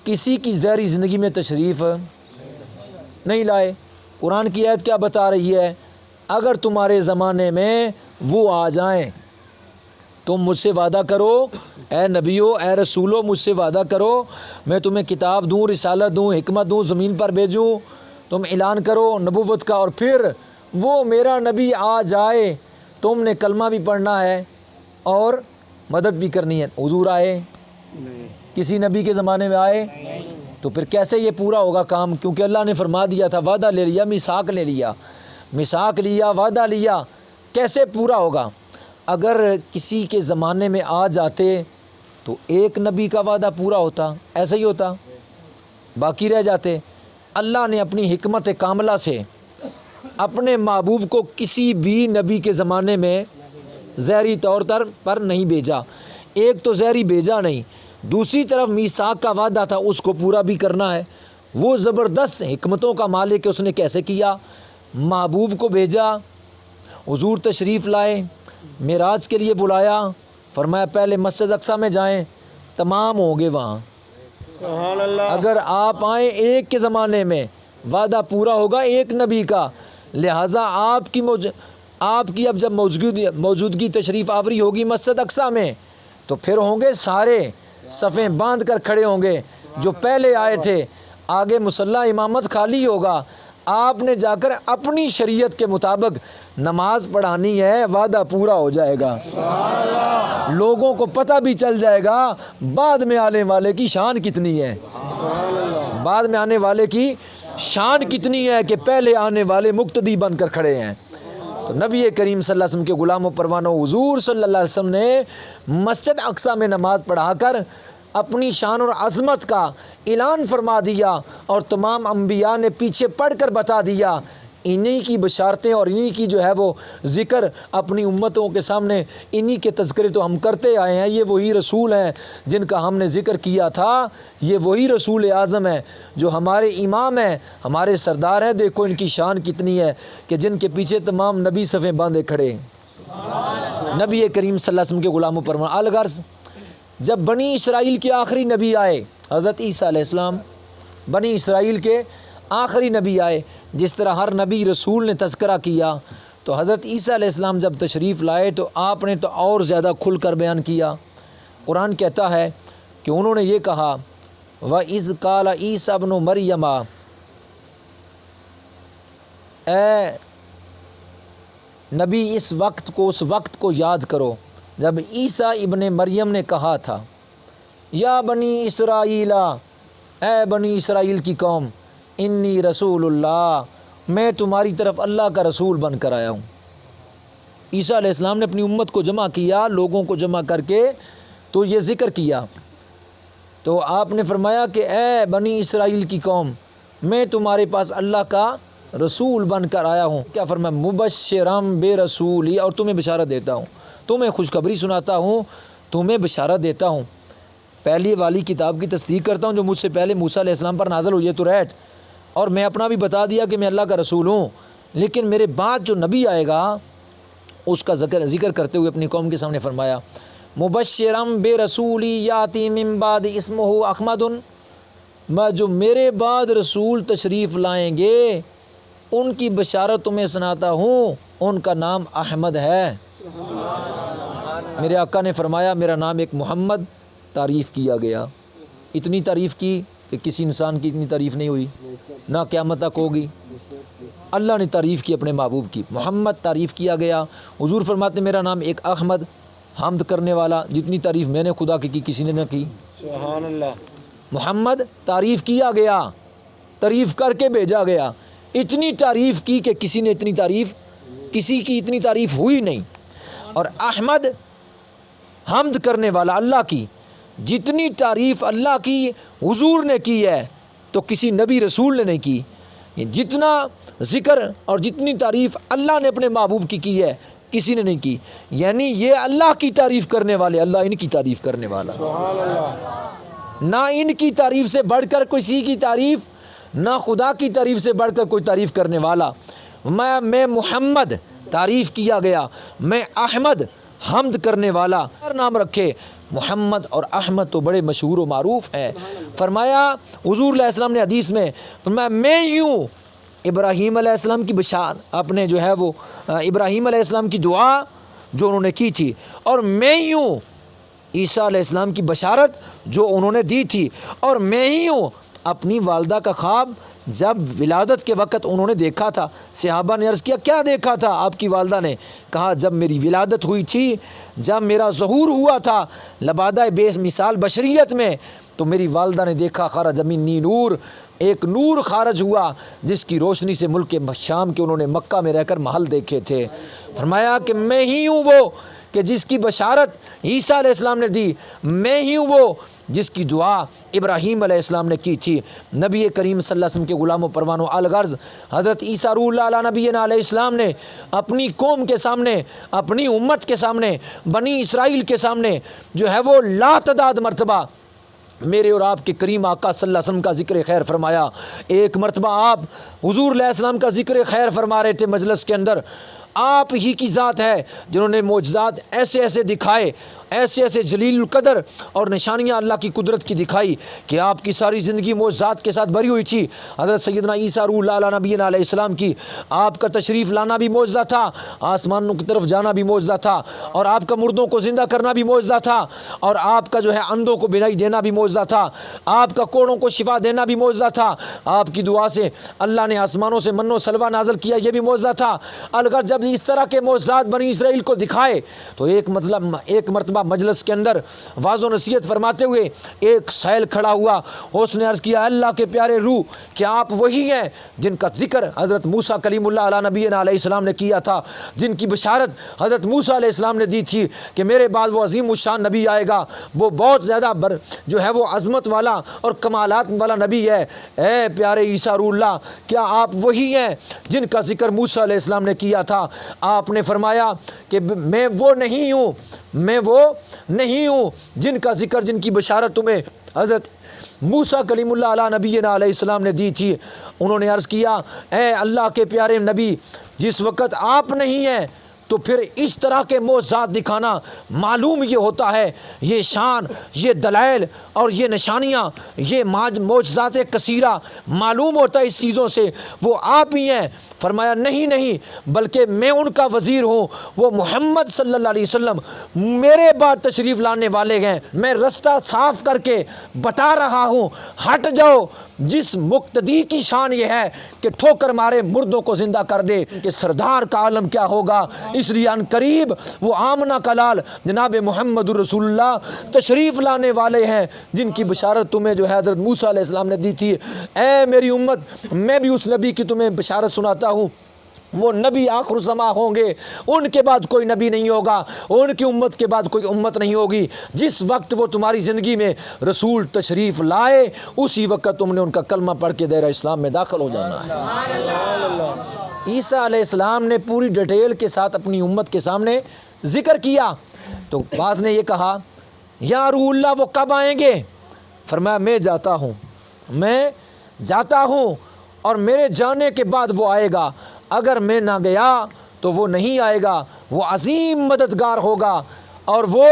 کسی کی ظاہری زندگی میں تشریف نہیں لائے۔ قرآن کی آیت کیا بتا رہی ہے؟ اگر تمہارے زمانے میں وہ آ جائیں تم مجھ سے وعدہ کرو، اے نبیو، اے رسولو، مجھ سے وعدہ کرو میں تمہیں کتاب دوں، رسالت دوں، حکمت دوں، زمین پر بھیجوں، تم اعلان کرو نبوت کا، اور پھر وہ میرا نبی آ جائے تم نے کلمہ بھی پڑھنا ہے اور مدد بھی کرنی ہے۔ حضور آئے؟ کسی نبی کے زمانے میں آئے؟ تو پھر کیسے یہ پورا ہوگا کام؟ کیونکہ اللہ نے فرما دیا تھا، وعدہ لے لیا، میثاق لے لیا، میثاق لیا، وعدہ لیا، کیسے پورا ہوگا؟ اگر کسی کے زمانے میں آ جاتے تو ایک نبی کا وعدہ پورا ہوتا، ایسا ہی ہوتا، باقی رہ جاتے۔ اللہ نے اپنی حکمت کاملہ سے اپنے محبوب کو کسی بھی نبی کے زمانے میں ظاہری طور پر نہیں بھیجا۔ ایک تو ظاہری بھیجا نہیں، دوسری طرف میثاق کا وعدہ تھا اس کو پورا بھی کرنا ہے۔ وہ زبردست حکمتوں کا مالک ہے، اس نے کیسے کیا؟ محبوب کو بھیجا، حضور تشریف لائے، معراج کے لیے بلایا، فرمایا پہلے مسجد اقصیٰ میں جائیں، تمام ہوں گے وہاں۔ سبحان اللہ۔ اگر آپ آئیں ایک کے زمانے میں وعدہ پورا ہوگا ایک نبی کا، لہٰذا آپ کی اب جب موجودگی تشریف آوری ہوگی مسجد اقصیٰ میں تو پھر ہوں گے سارے صفیں باندھ کر کھڑے ہوں گے جو پہلے آئے تھے، آگے مصلی امامت خالی ہوگا، آپ نے جا کر اپنی شریعت کے مطابق نماز پڑھانی ہے، وعدہ پورا ہو جائے گا۔ لوگوں کو پتہ بھی چل جائے گا بعد میں آنے والے کی شان کتنی ہے، بعد میں آنے والے کی شان کتنی ہے کہ پہلے آنے والے مقتدی بن کر کھڑے ہیں۔ تو نبی کریم صلی اللہ علیہ وسلم کے غلام و پروانوں، حضور صلی اللہ علیہ وسلم نے مسجد اقصیٰ میں نماز پڑھا کر اپنی شان اور عظمت کا اعلان فرما دیا، اور تمام انبیاء نے پیچھے پڑھ کر بتا دیا۔ انہی کی بشارتیں اور انہی کی جو ہے وہ ذکر اپنی امتوں کے سامنے، انہی کے تذکرے تو ہم کرتے آئے ہیں۔ یہ وہی رسول ہیں جن کا ہم نے ذکر کیا تھا، یہ وہی رسول اعظم ہیں جو ہمارے امام ہیں، ہمارے سردار ہیں۔ دیکھو ان کی شان کتنی ہے کہ جن کے پیچھے تمام نبی صفیں باندھے کھڑے ہیں۔ نبی کریم صلی اللہ علیہ وسلم کے غلام و پروان، الغرض جب بنی اسرائیل کے آخری نبی آئے، حضرت عیسیٰ علیہ السلام بنی اسرائیل کے آخری نبی آئے، جس طرح ہر نبی رسول نے تذکرہ کیا، تو حضرت عیسیٰ علیہ السلام جب تشریف لائے تو آپ نے تو اور زیادہ کھل کر بیان کیا۔ قرآن کہتا ہے کہ انہوں نے یہ کہا، وَإِذْ قَالَ عِيسَى ابْنُ مَرْيَمَ، اے نبی اس وقت کو یاد کرو جب عیسیٰ ابن مریم نے کہا تھا، یا بنی اسرائیل، اے بنی اسرائیل کی قوم، انی رسول اللہ، میں تمہاری طرف اللہ کا رسول بن کر آیا ہوں۔ عیسیٰ علیہ السلام نے اپنی امت کو جمع کیا، لوگوں کو جمع کر کے تو یہ ذکر کیا، تو آپ نے فرمایا کہ اے بنی اسرائیل کی قوم، میں تمہارے پاس اللہ کا رسول بن کر آیا ہوں۔ کیا فرمایا؟ مبشرم بے رسولی، اور تمہیں بشارت دیتا ہوں، تمہیں خوشخبری سناتا ہوں، تمہیں بشارت دیتا ہوں، پہلی والی کتاب کی تصدیق کرتا ہوں جو مجھ سے پہلے موسیٰ علیہ السلام پر نازل ہوئی ہے توریت، اور میں اپنا بھی بتا دیا کہ میں اللہ کا رسول ہوں، لیکن میرے بعد جو نبی آئے گا اس کا ذکر کرتے ہوئے اپنی قوم کے سامنے فرمایا، مبشرم بے رسولی یاتی من بعد اسمہ احمد، میں جو میرے بعد رسول تشریف لائیں گے ان کی بشارت تمہیں سناتا ہوں، ان کا نام احمد ہے۔ میرے آقا نے فرمایا میرا نام ایک محمد، تعریف کیا گیا، اتنی تعریف کی کہ کسی انسان کی اتنی تعریف نہیں ہوئی، نہ قیامت تک ہوگی۔ اللہ نے تعریف کی اپنے محبوب کی، محمد تعریف کیا گیا۔ حضور فرماتے میرا نام ایک احمد، حمد کرنے والا، جتنی تعریف میں نے خدا کی کسی نے نہ کی۔ سبحان اللہ۔ محمد تعریف کیا گیا، تعریف کر کے بھیجا گیا، اتنی تعریف کی کہ کسی کی اتنی تعریف ہوئی نہیں۔ اور احمد حمد کرنے والا، اللہ کی جتنی تعریف اللہ کی حضور نے کی ہے تو کسی نبی رسول نے نہیں کی۔ جتنا ذکر اور جتنی تعریف اللہ نے اپنے محبوب کی ہے کسی نے نہیں کی۔ یعنی یہ اللہ کی تعریف کرنے والے، اللہ ان کی تعریف کرنے والا، سبحان اللہ۔ نہ ان کی تعریف سے بڑھ کر کسی کی تعریف، نہ خدا کی تعریف سے بڑھ کر کوئی تعریف کرنے والا۔ میں محمد تعریف کیا گیا، میں احمد حمد کرنے والا۔ ہر نام رکھے، محمد اور احمد تو بڑے مشہور و معروف ہیں۔ فرمایا حضور علیہ السلام نے حدیث میں فرمایا میں یوں ابراہیم علیہ السلام کی بشارت، اپنے جو ہے وہ ابراہیم علیہ السلام کی دعا جو انہوں نے کی تھی، اور میں یوں عیسیٰ علیہ السلام کی بشارت جو انہوں نے دی تھی، اور میں ہی ہوں اپنی والدہ کا خواب جب ولادت کے وقت انہوں نے دیکھا تھا۔ صحابہ نے عرض کیا کیا دیکھا تھا آپ کی والدہ نے؟ کہا جب میری ولادت ہوئی تھی، جب میرا ظہور ہوا تھا لبادہ بے مثال بشریت میں، تو میری والدہ نے دیکھا خرج منی نور، ایک نور خارج ہوا جس کی روشنی سے ملک شام کے انہوں نے مکہ میں رہ کر محل دیکھے تھے۔ فرمایا کہ میں ہی ہوں وہ کہ جس کی بشارت عیسیٰ علیہ السلام نے دی، میں ہی ہوں وہ جس کی دعا ابراہیم علیہ السلام نے کی تھی۔ نبی کریم صلی اللہ علیہ وسلم کے غلام و پروان و الغرض حضرت عیسیٰ روح اللہ علیہ نبینا علیہ السلام نے اپنی قوم کے سامنے، اپنی امت کے سامنے، بنی اسرائیل کے سامنے جو ہے وہ لا تعداد مرتبہ میرے اور آپ کے کریم آقا صلی اللہ علیہ وسلم کا ذکر خیر فرمایا۔ ایک مرتبہ آپ حضور علیہ السلام کا ذکر خیر فرما رہے تھے مجلس کے اندر، آپ ہی کی ذات ہے جنہوں نے معجزات ایسے ایسے دکھائے، ایسے ایسے جلیل القدر اور نشانیاں اللہ کی قدرت کی دکھائی کہ آپ کی ساری زندگی معجزات کے ساتھ بھری ہوئی تھی۔ حضرت سیدنا عیسیٰ روح اللہ علیہ نبینا علیہ السلام کی آپ کا تشریف لانا بھی معجزہ تھا، آسمانوں کی طرف جانا بھی معجزہ تھا، اور آپ کا مردوں کو زندہ کرنا بھی معجزہ تھا، اور آپ کا جو ہے اندھوں کو بینائی دینا بھی معجزہ تھا، آپ کا کوڑوں کو شفا دینا بھی معجزہ تھا، آپ کی دعا سے اللہ نے آسمانوں سے من و سلوہ نازل کیا، یہ بھی معجزہ تھا۔ الگر جب اس طرح کے معجزات بنی اسرائیل کو دکھائے تو ایک مرتبہ مجلس کے اندر واعظ و نصیحت فرماتے ہوئے ایک سائل کھڑا ہوا، اس نے عرض کیا اللہ کے پیارے روح کیا آپ وہی ہیں جن کا ذکر حضرت موسیٰ کلیم اللہ علیہ نبینا علیہ السلام نے کیا تھا، جن کی بشارت حضرت موسیٰ علیہ السلام نے دی تھی کہ میرے بعد وہ عظیم الشان نبی آئے گا، وہ بہت زیادہ جو ہے وہ عظمت والا اور کمالات والا نبی ہے۔ اے پیارے عیسیٰ روح اللہ کیا آپ وہی ہیں جن کا ذکر موسیٰ علیہ السلام نے کیا تھا؟ آپ نے فرمایا کہ میں وہ نہیں ہوں جن کا ذکر، جن کی بشارت تمہیں حضرت موسیٰ کلیم اللہ علیہ نبینا علیہ السلام نے دی تھی۔ انہوں نے عرض کیا اے اللہ کے پیارے نبی جس وقت آپ نہیں ہیں تو پھر اس طرح کے معجزات دکھانا معلوم یہ ہوتا ہے، یہ شان، یہ دلائل اور یہ نشانیاں، یہ معجزات کثیرہ معلوم ہوتا ہے اس چیزوں سے وہ آپ ہی ہیں۔ فرمایا نہیں بلکہ میں ان کا وزیر ہوں، وہ محمد صلی اللہ علیہ وسلم میرے بعد تشریف لانے والے ہیں، میں رستہ صاف کر کے بتا رہا ہوں، ہٹ جاؤ۔ جس مقتدی کی شان یہ ہے کہ ٹھوکر مارے مردوں کو زندہ کر دے کہ سردار کا عالم کیا ہوگا، اس لیے ان قریب وہ آمنہ کا لال جناب محمد رسول اللہ تشریف لانے والے ہیں جن کی بشارت تمہیں جو ہے حضرت موسیٰ علیہ السلام نے دی تھی۔ اے میری امت میں بھی اس نبی کی تمہیں بشارت سناتا ہوں، وہ نبی آخر الزماں ہوں گے، ان کے بعد کوئی نبی نہیں ہوگا، ان کی امت کے بعد کوئی امت نہیں ہوگی۔ جس وقت وہ تمہاری زندگی میں رسول تشریف لائے اسی وقت تم نے ان کا کلمہ پڑھ کے دائرہ اسلام میں داخل ہو جانا ہے۔ عیسیٰ علیہ السلام نے پوری ڈیٹیل کے ساتھ اپنی امت کے سامنے ذکر کیا تو بعض نے یہ کہا یا روح اللہ وہ کب آئیں گے؟ فرمایا میں جاتا ہوں اور میرے جانے کے بعد وہ آئے گا، اگر میں نہ گیا تو وہ نہیں آئے گا، وہ عظیم مددگار ہوگا اور وہ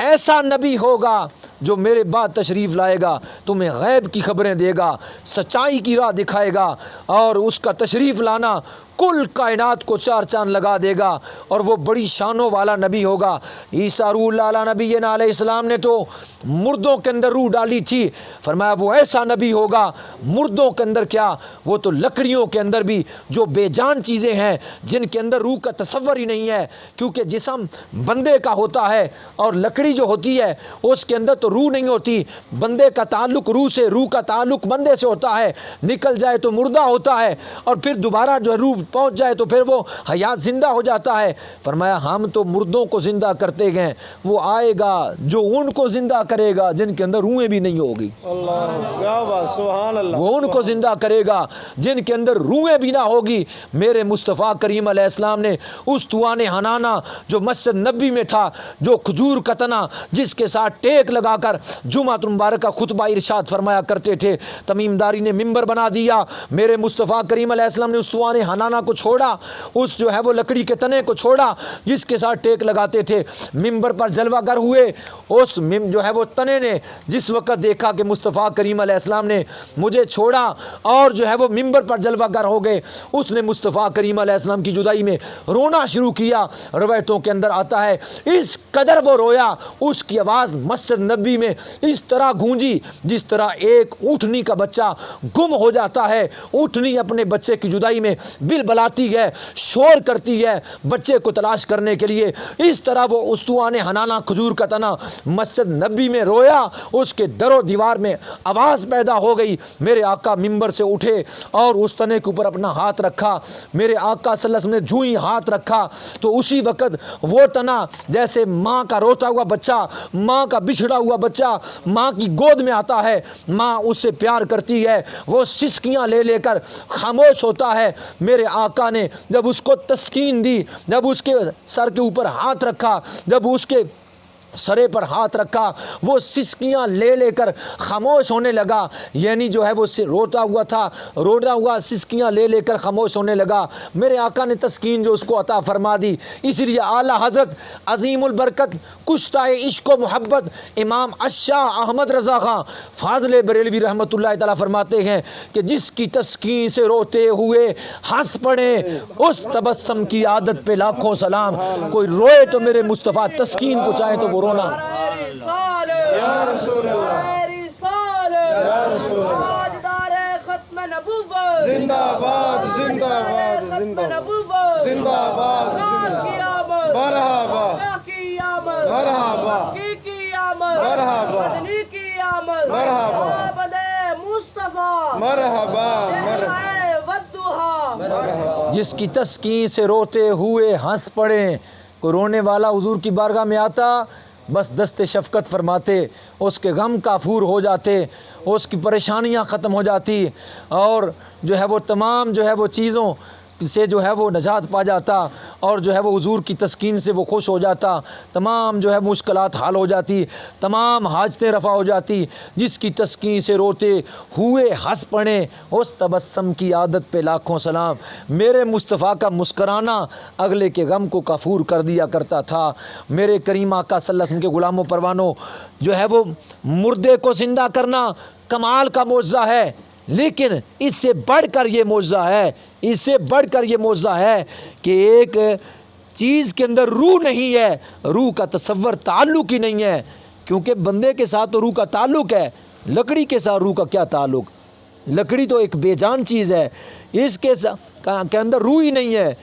ایسا نبی ہوگا جو میرے بعد تشریف لائے گا، تمہیں غیب کی خبریں دے گا، سچائی کی راہ دکھائے گا، اور اس کا تشریف لانا کل کائنات کو چار چاند لگا دے گا، اور وہ بڑی شانوں والا نبی ہوگا۔ عیسیٰ روح اللہ علیہ نبی علیہ السلام نے تو مردوں کے اندر روح ڈالی تھی، فرمایا وہ ایسا نبی ہوگا مردوں کے اندر کیا، وہ تو لکڑیوں کے اندر بھی جو بے جان چیزیں ہیں جن کے اندر روح کا تصور ہی نہیں ہے، کیونکہ جسم بندے کا ہوتا ہے اور لکڑی جو ہوتی ہے اس کے اندر تو روح نہیں ہوتی، بندے کا تعلق روح سے، روح کا تعلق بندے سے ہوتا ہے، نکل جائے تو مردہ ہوتا ہے، اور پھر دوبارہ جو روح پہنچ جائے تو پھر وہ حیات زندہ ہو جاتا ہے۔ فرمایا ہم تو مردوں کو زندہ کرتے گئے، وہ آئے گا جو ان کو زندہ کرے گا جن کے اندر روحیں بھی نہیں ہوگی، اللہ کیا بات، سبحان اللہ، وہ ان کو زندہ کرے گا جن کے اندر روحیں بھی نہ ہوگی۔ میرے مصطفیٰ کریم علیہ السلام نے اس توان حنانہ جو مسجد نبی میں تھا، جو کھجور کا تنا جس کے ساتھ ٹیک لگا کر جمعہ مبارکہ خطبہ ارشاد فرمایا کرتے تھے، تمیم داری نے ممبر بنا دیا، میرے مصطفیٰ کریم علیہ السلام نے اس توان حنانہ کو چھوڑا، اس جو ہے وہ لکڑی کے تنے کو چھوڑا جس کے ساتھ ٹیک لگاتے تھے، ممبر پر جلوہ گر ہوئے، اس جو ہے وہ تنے نے جس وقت دیکھا کہ مصطفیٰ کریم علیہ السلام نے مجھے چھوڑا اور جو ہے وہ ممبر پر جلوہ گر ہو گئے، اس نے مصطفیٰ کریم علیہ السلام کی جدائی میں رونا شروع کیا۔ روایتوں کے اندر آتا ہے اس قدر وہ رویا، اس کی آواز مسجد نبی میں اس طرح گونجی جس طرح ایک اونٹنی کا بچہ گم ہو جاتا ہے، اونٹنی اپنے بچے کی جدائی میں بلبلاتی ہے، شور کرتی ہے بچے کو تلاش کرنے کے لیے، اس طرح وہ استوان حنانہ کھجور کا تنا مسجد نبی میں رویا، اس کے در و دیوار میں آواز پیدا ہو گئی۔ میرے آقا ممبر سے اٹھے اور اس تنے کے اوپر اپنا ہاتھ رکھا، میرے آقا صلی اللہ علیہ وسلم نے جو ہی ہاتھ رکھا تو اسی وقت وہ تنا جیسے ماں کا روتا ہوا بچہ، ماں کا بچھڑا ہوا بچہ ماں کی گود میں آتا ہے، ماں اس سے پیار کرتی ہے، وہ سسکیاں لے لے کر خاموش ہوتا ہے۔ میرے آقا نے جب اس کو تسکین دی، جب اس کے سر کے اوپر ہاتھ رکھا، جب اس کے سرے پر ہاتھ رکھا، وہ سسکیاں لے لے کر خاموش ہونے لگا، یعنی جو ہے وہ روتا ہوا تھا، روتا ہوا سسکیاں لے لے کر خاموش ہونے لگا۔ میرے آقا نے تسکین جو اس کو عطا فرما دی، اس لیے اعلیٰ حضرت عظیم البرکت کشتہ عشق و محبت امام الشاہ احمد رضا خان فاضل بریلوی رحمۃ اللہ تعالیٰ فرماتے ہیں کہ جس کی تسکین سے روتے ہوئے ہنس پڑے اس تبسم کی عادت پہ لاکھوں سلام۔ کوئی روئے تو میرے مصطفیٰ تسکین کو چاہے تو وہ رونا۔ یا رسول اللہ، یا رسول اللہ، تاجدار ختم نبوت زندہ باد، زندہ باد، زندہ باد، زندہ باد، مرحبا، مرحبا، مرحبا، مرحبا، مصطفیٰ مرحبا، مرحبا، جس کی تسکین سے روتے ہوئے ہنس پڑے، کوئی رونے والا حضور کی بارگاہ میں آتا بس دست شفقت فرماتے، اس کے غم کافور ہو جاتے، اس کی پریشانیاں ختم ہو جاتی، اور جو ہے وہ تمام جو ہے وہ چیزوں سے جو ہے وہ نجات پا جاتا، اور جو ہے وہ حضور کی تسکین سے وہ خوش ہو جاتا، تمام جو ہے مشکلات حل ہو جاتی، تمام حاجتیں رفع ہو جاتی۔ جس کی تسکین سے روتے ہوئے ہنس پڑے اس تبسم کی عادت پہ لاکھوں سلام۔ میرے مصطفیٰ کا مسکرانا اگلے کے غم کو کافور کر دیا کرتا تھا۔ میرے کریم آقا صلی اللہ علیہ وسلم کے غلاموں پروانوں، جو ہے وہ مردے کو زندہ کرنا کمال کا معجزہ ہے، لیکن اس سے بڑھ کر یہ معجزہ ہے، اس سے بڑھ کر یہ معجزہ ہے کہ ایک چیز کے اندر روح نہیں ہے، روح کا تصور تعلق ہی نہیں ہے، کیونکہ بندے کے ساتھ تو روح کا تعلق ہے، لکڑی کے ساتھ روح کا کیا تعلق؟ لکڑی تو ایک بے جان چیز ہے، اس کے اندر روح ہی نہیں ہے۔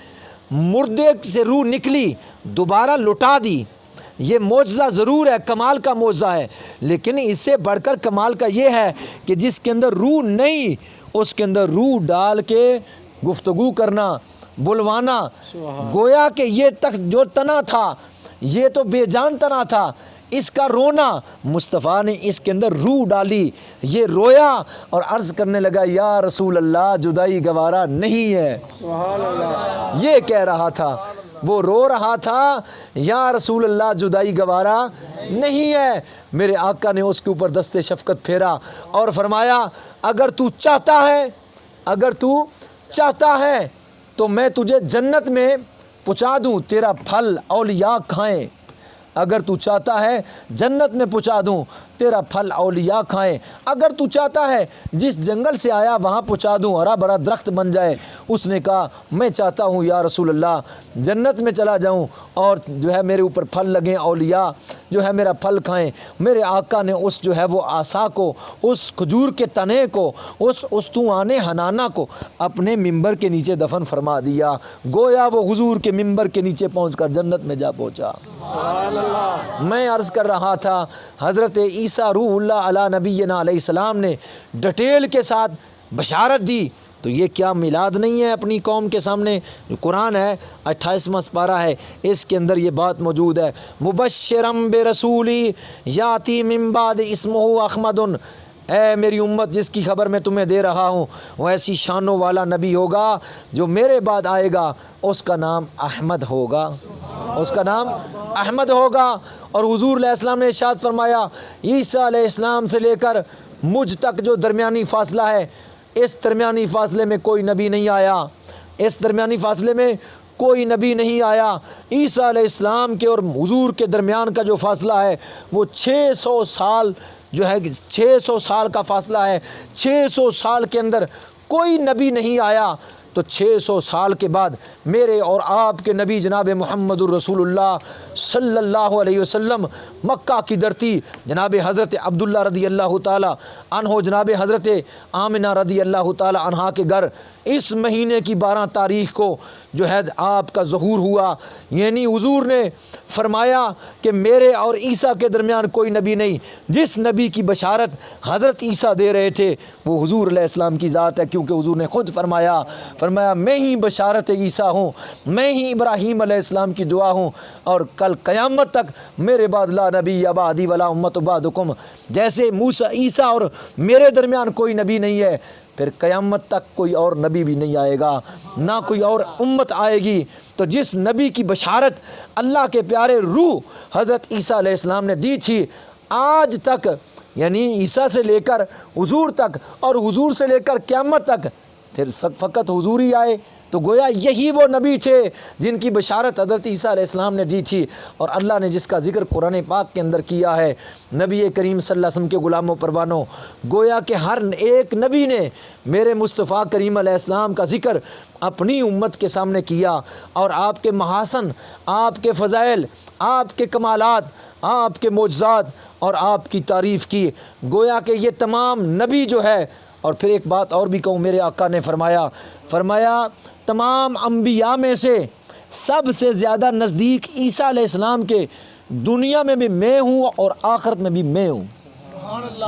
مردے سے روح نکلی، دوبارہ لٹا دی، یہ معجزہ ضرور ہے، کمال کا معجزہ ہے، لیکن اس سے بڑھ کر کمال کا یہ ہے کہ جس کے اندر روح نہیں اس کے اندر روح ڈال کے گفتگو کرنا، بلوانا، گویا کہ یہ تک جو تنا تھا یہ تو بے جان تنا تھا، اس کا رونا مصطفیٰ نے اس کے اندر روح ڈالی، یہ رویا اور عرض کرنے لگا یا رسول اللہ جدائی گوارا نہیں ہے، سبحان اللہ، یہ کہہ رہا تھا، وہ رو رہا تھا یا رسول اللہ جدائی گوارا نہیں ہے۔ میرے آقا نے اس کے اوپر دست شفقت پھیرا اور فرمایا اگر تو چاہتا ہے، اگر تو چاہتا ہے تو میں تجھے جنت میں پہنچا دوں، تیرا پھل اولیاء کھائیں، اگر تو چاہتا ہے جنت میں پہنچا دوں، تیرا پھل اولیاء کھائیں، اگر تو چاہتا ہے جس جنگل سے آیا وہاں پہنچا دوں، ہرا بھرا درخت بن جائے۔ اس نے کہا میں چاہتا ہوں یا رسول اللہ جنت میں چلا جاؤں اور جو ہے میرے اوپر پھل لگیں، اولیاء جو ہے میرا پھل کھائیں۔ میرے آقا نے اس جو ہے وہ عصا کو، اس کھجور کے تنے کو، اس استوان حنانہ کو اپنے ممبر کے نیچے دفن فرما دیا، گویا وہ حضور کے ممبر کے نیچے پہنچ کر جنت میں جا پہنچا۔ میں عرض کر رہا تھا حضرت عیسیٰ روح اللہ علی نبینا علیہ السلام نے ڈیٹیل کے ساتھ بشارت دی، تو یہ کیا میلاد نہیں ہے اپنی قوم کے سامنے؟ قرآن ہے 28واں سپارہ ہے، اس کے اندر یہ بات موجود ہے، مبشرم برسولی یاتی من بعد اسمہ احمد، اے میری امت جس کی خبر میں تمہیں دے رہا ہوں وہ ایسی شانوں والا نبی ہوگا جو میرے بعد آئے گا، اس کا نام احمد ہوگا، اس کا نام احمد ہوگا۔ اور حضور علیہ السلام نے ارشاد فرمایا عیسیٰ علیہ السلام سے لے کر مجھ تک جو درمیانی فاصلہ ہے، اس درمیانی فاصلے میں کوئی نبی نہیں آیا، اس درمیانی فاصلے میں کوئی نبی نہیں آیا۔ عیسیٰ علیہ السلام کے اور حضور کے درمیان کا جو فاصلہ ہے وہ 600 سال جو ہے، 600 سال کا فاصلہ ہے۔ 600 سال کے اندر کوئی نبی نہیں آیا، تو 600 سال کے بعد میرے اور آپ کے نبی جناب محمد الرسول اللہ صلی اللہ علیہ وسلم مکہ کی دھرتی جناب حضرت عبداللہ رضی اللہ تعالی عنہ، جناب حضرت آمنہ رضی اللہ تعالی عنہا کے گھر اس مہینے کی 12 تاریخ کو جو ہے آپ کا ظہور ہوا۔ یعنی حضور نے فرمایا کہ میرے اور عیسیٰ کے درمیان کوئی نبی نہیں، جس نبی کی بشارت حضرت عیسیٰ دے رہے تھے وہ حضور علیہ السلام کی ذات ہے، کیونکہ حضور نے خود فرمایا میں ہی بشارت عیسیٰ ہوں، میں ہی ابراہیم علیہ السلام کی دعا ہوں، اور کل قیامت تک میرے بعد لا نبی بعدی ولا امت بعدکم، جیسے موسیٰ عیسیٰ اور میرے درمیان کوئی نبی نہیں ہے، پھر قیامت تک کوئی اور نبی بھی نہیں آئے گا، نہ کوئی اور امت آئے گی۔ تو جس نبی کی بشارت اللہ کے پیارے روح حضرت عیسیٰ علیہ السلام نے دی تھی، آج تک یعنی عیسیٰ سے لے کر حضور تک اور حضور سے لے کر قیامت تک پھر فقط حضور ہی آئے، تو گویا یہی وہ نبی تھے جن کی بشارت حضرت عیسیٰ علیہ السلام نے دی تھی، اور اللہ نے جس کا ذکر قرآن پاک کے اندر کیا ہے۔ نبی کریم صلی اللہ علیہ وسلم کے غلاموں پروانوں، گویا کہ ہر ایک نبی نے میرے مصطفیٰ کریم علیہ السلام کا ذکر اپنی امت کے سامنے کیا، اور آپ کے محاسن، آپ کے فضائل، آپ کے کمالات، آپ کے معجزات اور آپ کی تعریف کی۔ گویا کہ یہ تمام نبی جو ہے، اور پھر ایک بات اور بھی کہوں، میرے آقا نے فرمایا تمام انبیاء میں سے سب سے زیادہ نزدیک عیسیٰ علیہ السلام کے دنیا میں بھی میں ہوں اور آخرت میں بھی میں ہوں،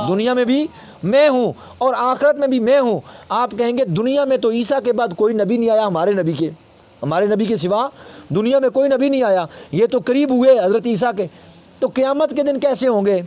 دنیا میں بھی میں ہوں اور آخرت میں بھی میں ہوں۔ آپ کہیں گے دنیا میں تو عیسیٰ کے بعد کوئی نبی نہیں آیا، ہمارے نبی کے سوا دنیا میں کوئی نبی نہیں آیا، یہ تو قریب ہوئے حضرت عیسیٰ کے، تو قیامت کے دن کیسے ہوں گے،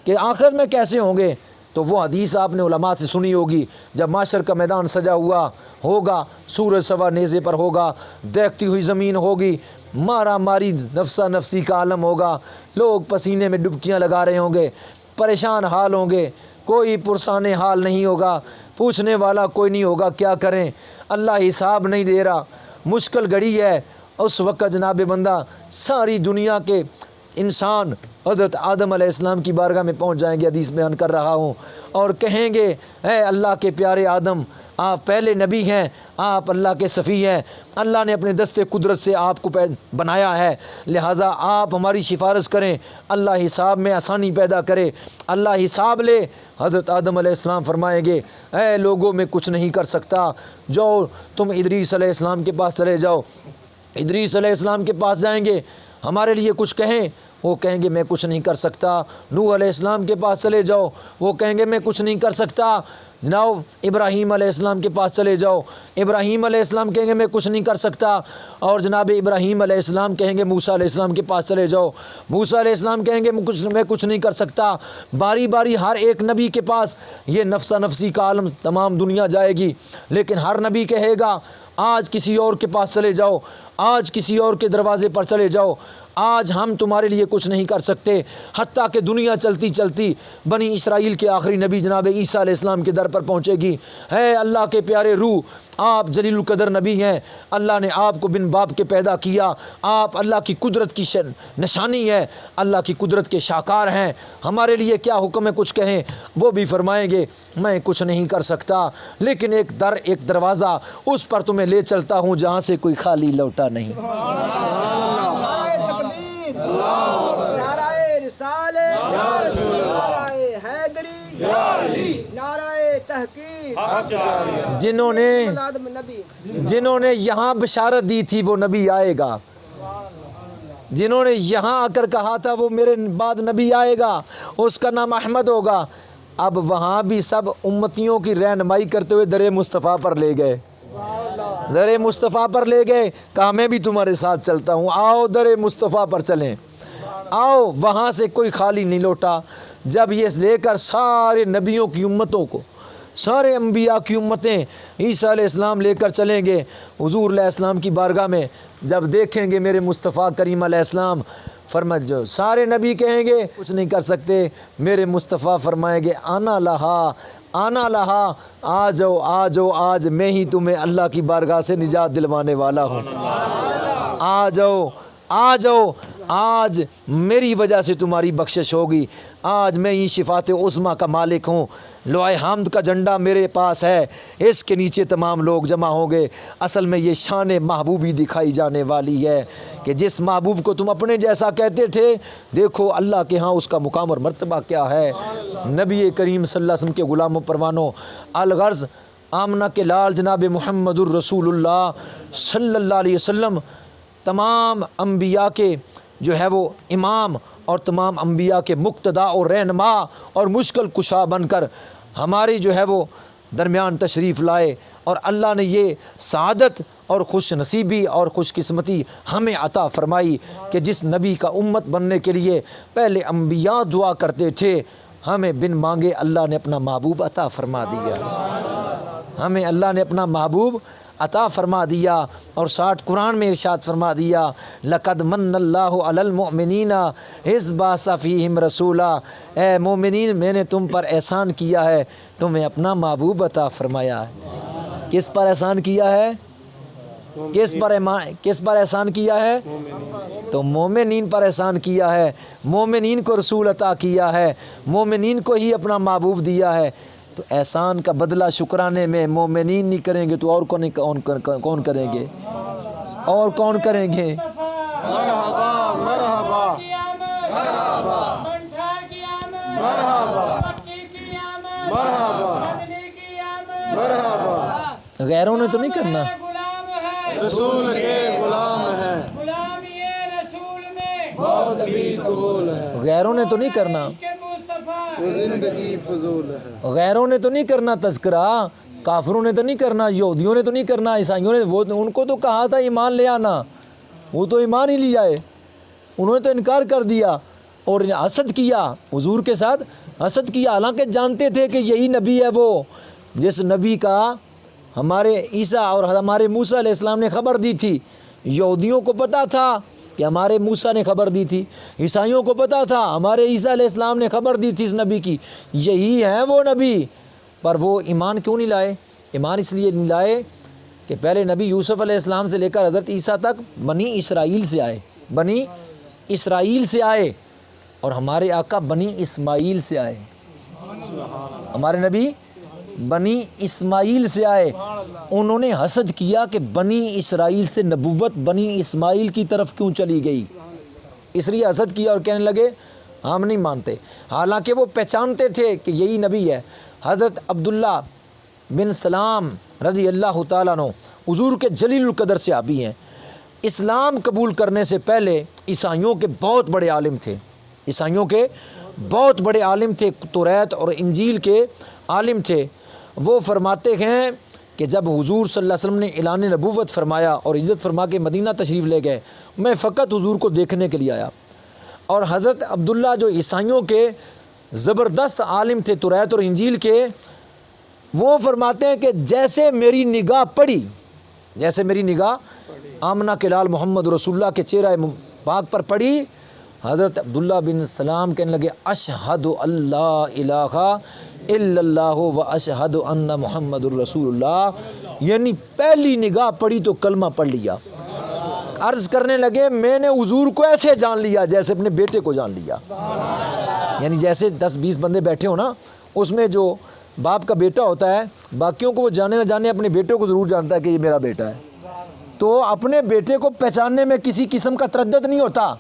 کہ آخرت میں کیسے ہوں گے؟ تو وہ حدیث آپ نے علماء سے سنی ہوگی، جب محشر کا میدان سجا ہوا ہوگا، سورج سوا نیزے پر ہوگا، دیکھتی ہوئی زمین ہوگی، مارا ماری نفسا نفسی کا عالم ہوگا، لوگ پسینے میں ڈبکیاں لگا رہے ہوں گے، پریشان حال ہوں گے، کوئی پرسان حال نہیں ہوگا، پوچھنے والا کوئی نہیں ہوگا کیا کریں، اللہ حساب نہیں دے رہا، مشکل گھڑی ہے۔ اس وقت جناب بندہ ساری دنیا کے انسان حضرت آدم علیہ السلام کی بارگاہ میں پہنچ جائیں گے، حدیث بیان کر رہا ہوں، اور کہیں گے اے اللہ کے پیارے آدم، آپ پہلے نبی ہیں، آپ اللہ کے صفی ہیں، اللہ نے اپنے دست قدرت سے آپ کو بنایا ہے، لہٰذا آپ ہماری سفارش کریں، اللہ حساب میں آسانی پیدا کرے، اللہ حساب لے۔ حضرت آدم علیہ السلام فرمائیں گے اے لوگوں میں کچھ نہیں کر سکتا، جو تم ادریس علیہ السلام کے پاس چلے جاؤ۔ ادریس علیہ السلام کے پاس جائیں گے، ہمارے لیے کچھ کہیں، وہ کہیں گے میں کچھ نہیں کر سکتا۔ نوح علیہ السلام کے پاس چلے جاؤ، وہ کہیں گے میں کچھ نہیں کر سکتا۔ جناب ابراہیم علیہ السلام کے پاس چلے جاؤ، ابراہیم علیہ السلام کہیں گے میں کچھ نہیں کر سکتا، اور جناب ابراہیم علیہ السلام کہیں گے موسیٰ علیہ السلام کے پاس چلے جاؤ، موسیٰ علیہ السلام کہیں گے میں کچھ نہیں کر سکتا۔ باری باری ہر ایک نبی کے پاس یہ نفسا نفسی کا عالم تمام دنیا جائے گی، لیکن ہر نبی کہے گا آج کسی اور کے پاس چلے جاؤ، آج کسی اور کے دروازے پر چلے جاؤ، آج ہم تمہارے لیے کچھ نہیں کر سکتے، حتیٰ کہ دنیا چلتی چلتی بنی اسرائیل کے آخری نبی جناب عیسیٰ علیہ السلام کے در پر پہنچے گی۔ ہے اللہ کے پیارے روح، آپ جلیل القدر نبی ہیں، اللہ نے آپ کو بن باپ کے پیدا کیا، آپ اللہ کی قدرت کی نشانی ہے، اللہ کی قدرت کے شاکار ہیں، ہمارے لیے کیا حکم ہے کچھ کہیں؟ وہ بھی فرمائیں گے میں کچھ نہیں کر سکتا، لیکن ایک دروازہ اس پر تمہیں لے چلتا ہوں جہاں سے کوئی خالی لوٹا نہیں۔ نعرہ تکبیر، نعرہ رسالت، نعرہ حیدری، نعرہ تحقیق، جنہوں نے یہاں بشارت دی تھی وہ نبی آئے گا، جنہوں نے یہاں آ کر کہا تھا وہ میرے بعد نبی آئے گا، اس کا نام احمد ہوگا، اب وہاں بھی سب امتیوں کی رہنمائی کرتے ہوئے در مصطفیٰ پر لے گئے، در مصطفیٰ پر لے گئے، کہا میں بھی تمہارے ساتھ چلتا ہوں، آؤ در مصطفیٰ پر چلیں، آؤ، وہاں سے کوئی خالی نہیں لوٹا۔ جب یہ لے کر سارے نبیوں کی امتوں کو، سارے انبیاء کی امتیں عیسیٰ علیہ السلام لے کر چلیں گے حضور علیہ السلام کی بارگاہ میں، جب دیکھیں گے میرے مصطفیٰ کریم علیہ السلام، فرمائے جو سارے نبی کہیں گے کچھ نہیں کر سکتے، میرے مصطفیٰ فرمائیں گے آنا لہا، آ جاؤ، آج میں ہی تمہیں اللہ کی بارگاہ سے نجات دلوانے والا ہوں، آ جاؤ، آج میری وجہ سے تمہاری بخشش ہوگی، آج میں ہی شفاعت عظمیٰ کا مالک ہوں، لوائے حمد کا جھنڈا میرے پاس ہے، اس کے نیچے تمام لوگ جمع ہوں گے۔ اصل میں یہ شان محبوبی دکھائی جانے والی ہے کہ جس محبوب کو تم اپنے جیسا کہتے تھے، دیکھو اللہ کے ہاں اس کا مقام اور مرتبہ کیا ہے۔ نبی کریم صلی اللہ علیہ وسلم کے غلام و پروانوں، الغرض آمنہ کے لال جناب محمد الرسول اللہ صلی اللہ علیہ وسلم تمام انبیاء کے جو ہے وہ امام اور تمام انبیاء کے مقتدا اور رہنما اور مشکل کشا بن کر ہماری جو ہے وہ درمیان تشریف لائے، اور اللہ نے یہ سعادت اور خوش نصیبی اور خوش قسمتی ہمیں عطا فرمائی کہ جس نبی کا امت بننے کے لیے پہلے انبیاء دعا کرتے تھے، ہمیں بن مانگے اللہ نے اپنا محبوب عطا فرما دیا، ہمیں اللہ نے اپنا محبوب عطا فرما دیا، اور 60 قرآن میں ارشاد فرما دیا لقد من اللہ علی المؤمنین اذ بعث فیہم رسولا، اے مومنین میں نے تم پر احسان کیا ہے، تمہیں اپنا محبوب عطا فرمایا ہے۔ کس پر احسان کیا ہے؟ کس پر احسان کیا ہے؟ تو مومنین پر احسان کیا ہے، مومنین کو رسول عطا کیا ہے، مومنین کو ہی اپنا محبوب دیا ہے، تو احسان کا بدلہ شکرانے میں مومنین نہیں کریں گے تو اور کون کریں گے؟ اور کون کریں گے؟ مرحبا مرحبا مرحبا مرحبا مرحبا۔ غیروں نے تو نہیں کرنا، رسول کے غلام ہیں، بہت بھی قبول ہے، غیروں نے تو نہیں کرنا، وہ زندگی فضول ہے، غیروں نے تو نہیں کرنا تذکرہ، کافروں نے تو نہیں کرنا، یہودیوں نے تو نہیں کرنا، عیسائیوں نے، وہ ان کو تو کہا تھا ایمان لے آنا، وہ تو ایمان ہی لے آئے، انہوں نے تو انکار کر دیا اور حسد کیا، حضور کے ساتھ حسد کیا، حالانکہ جانتے تھے کہ یہی نبی ہے وہ جس نبی کا ہمارے عیسیٰ اور ہمارے موسیٰ علیہ السلام نے خبر دی تھی۔ یہودیوں کو پتہ تھا کہ ہمارے موسیٰ نے خبر دی تھی، عیسائیوں کو پتہ تھا ہمارے عیسیٰ علیہ السلام نے خبر دی تھی اس نبی کی، یہی ہے وہ نبی، پر وہ ایمان کیوں نہیں لائے؟ ایمان اس لیے نہیں لائے کہ پہلے نبی یوسف علیہ السلام سے لے کر حضرت عیسیٰ تک بنی اسرائیل سے آئے، بنی اسرائیل سے آئے، اور ہمارے آقا بنی اسماعیل سے آئے، ہمارے نبی بنی اسماعیل سے آئے۔ انہوں نے حسد کیا کہ بنی اسرائیل سے نبوت بنی اسماعیل کی طرف کیوں چلی گئی، اس لیے حسد کیا اور کہنے لگے ہم نہیں مانتے، حالانکہ وہ پہچانتے تھے کہ یہی نبی ہے۔ حضرت عبداللہ بن سلام رضی اللہ تعالیٰ عنہ حضور کے جلیل القدر صحابی ہیں، اسلام قبول کرنے سے پہلے عیسائیوں کے بہت بڑے عالم تھے، عیسائیوں کے بہت بڑے عالم تھے، توریت اور انجیل کے عالم تھے۔ وہ فرماتے ہیں کہ جب حضور صلی اللہ علیہ وسلم نے اعلان نبوت فرمایا اور ہجرت فرما کے مدینہ تشریف لے گئے، میں فقط حضور کو دیکھنے کے لیے آیا، اور حضرت عبداللہ جو عیسائیوں کے زبردست عالم تھے توریت اور انجیل کے، وہ فرماتے ہیں کہ جیسے میری نگاہ پڑی، جیسے میری نگاہ آمنہ کے لال محمد رسول اللہ کے چہرہ پاک پر پڑھی، حضرت عبداللہ بن سلام کہنے لگے اشہد اللہ الہ الا اللہ و اشہد ان محمد الرسول اللہ، یعنی پہلی نگاہ پڑھی تو کلمہ پڑھ لیا۔ عرض کرنے لگے میں نے حضور کو ایسے جان لیا جیسے اپنے بیٹے کو جان لیا، یعنی جیسے 10-20 بندے بیٹھے ہو نا، اس میں جو باپ کا بیٹا ہوتا ہے باقیوں کو وہ جانے نہ جانے اپنے بیٹے کو ضرور جانتا ہے کہ یہ میرا بیٹا ہے، تو اپنے بیٹے کو پہچاننے میں کسی قسم کا تردد نہیں ہوتا،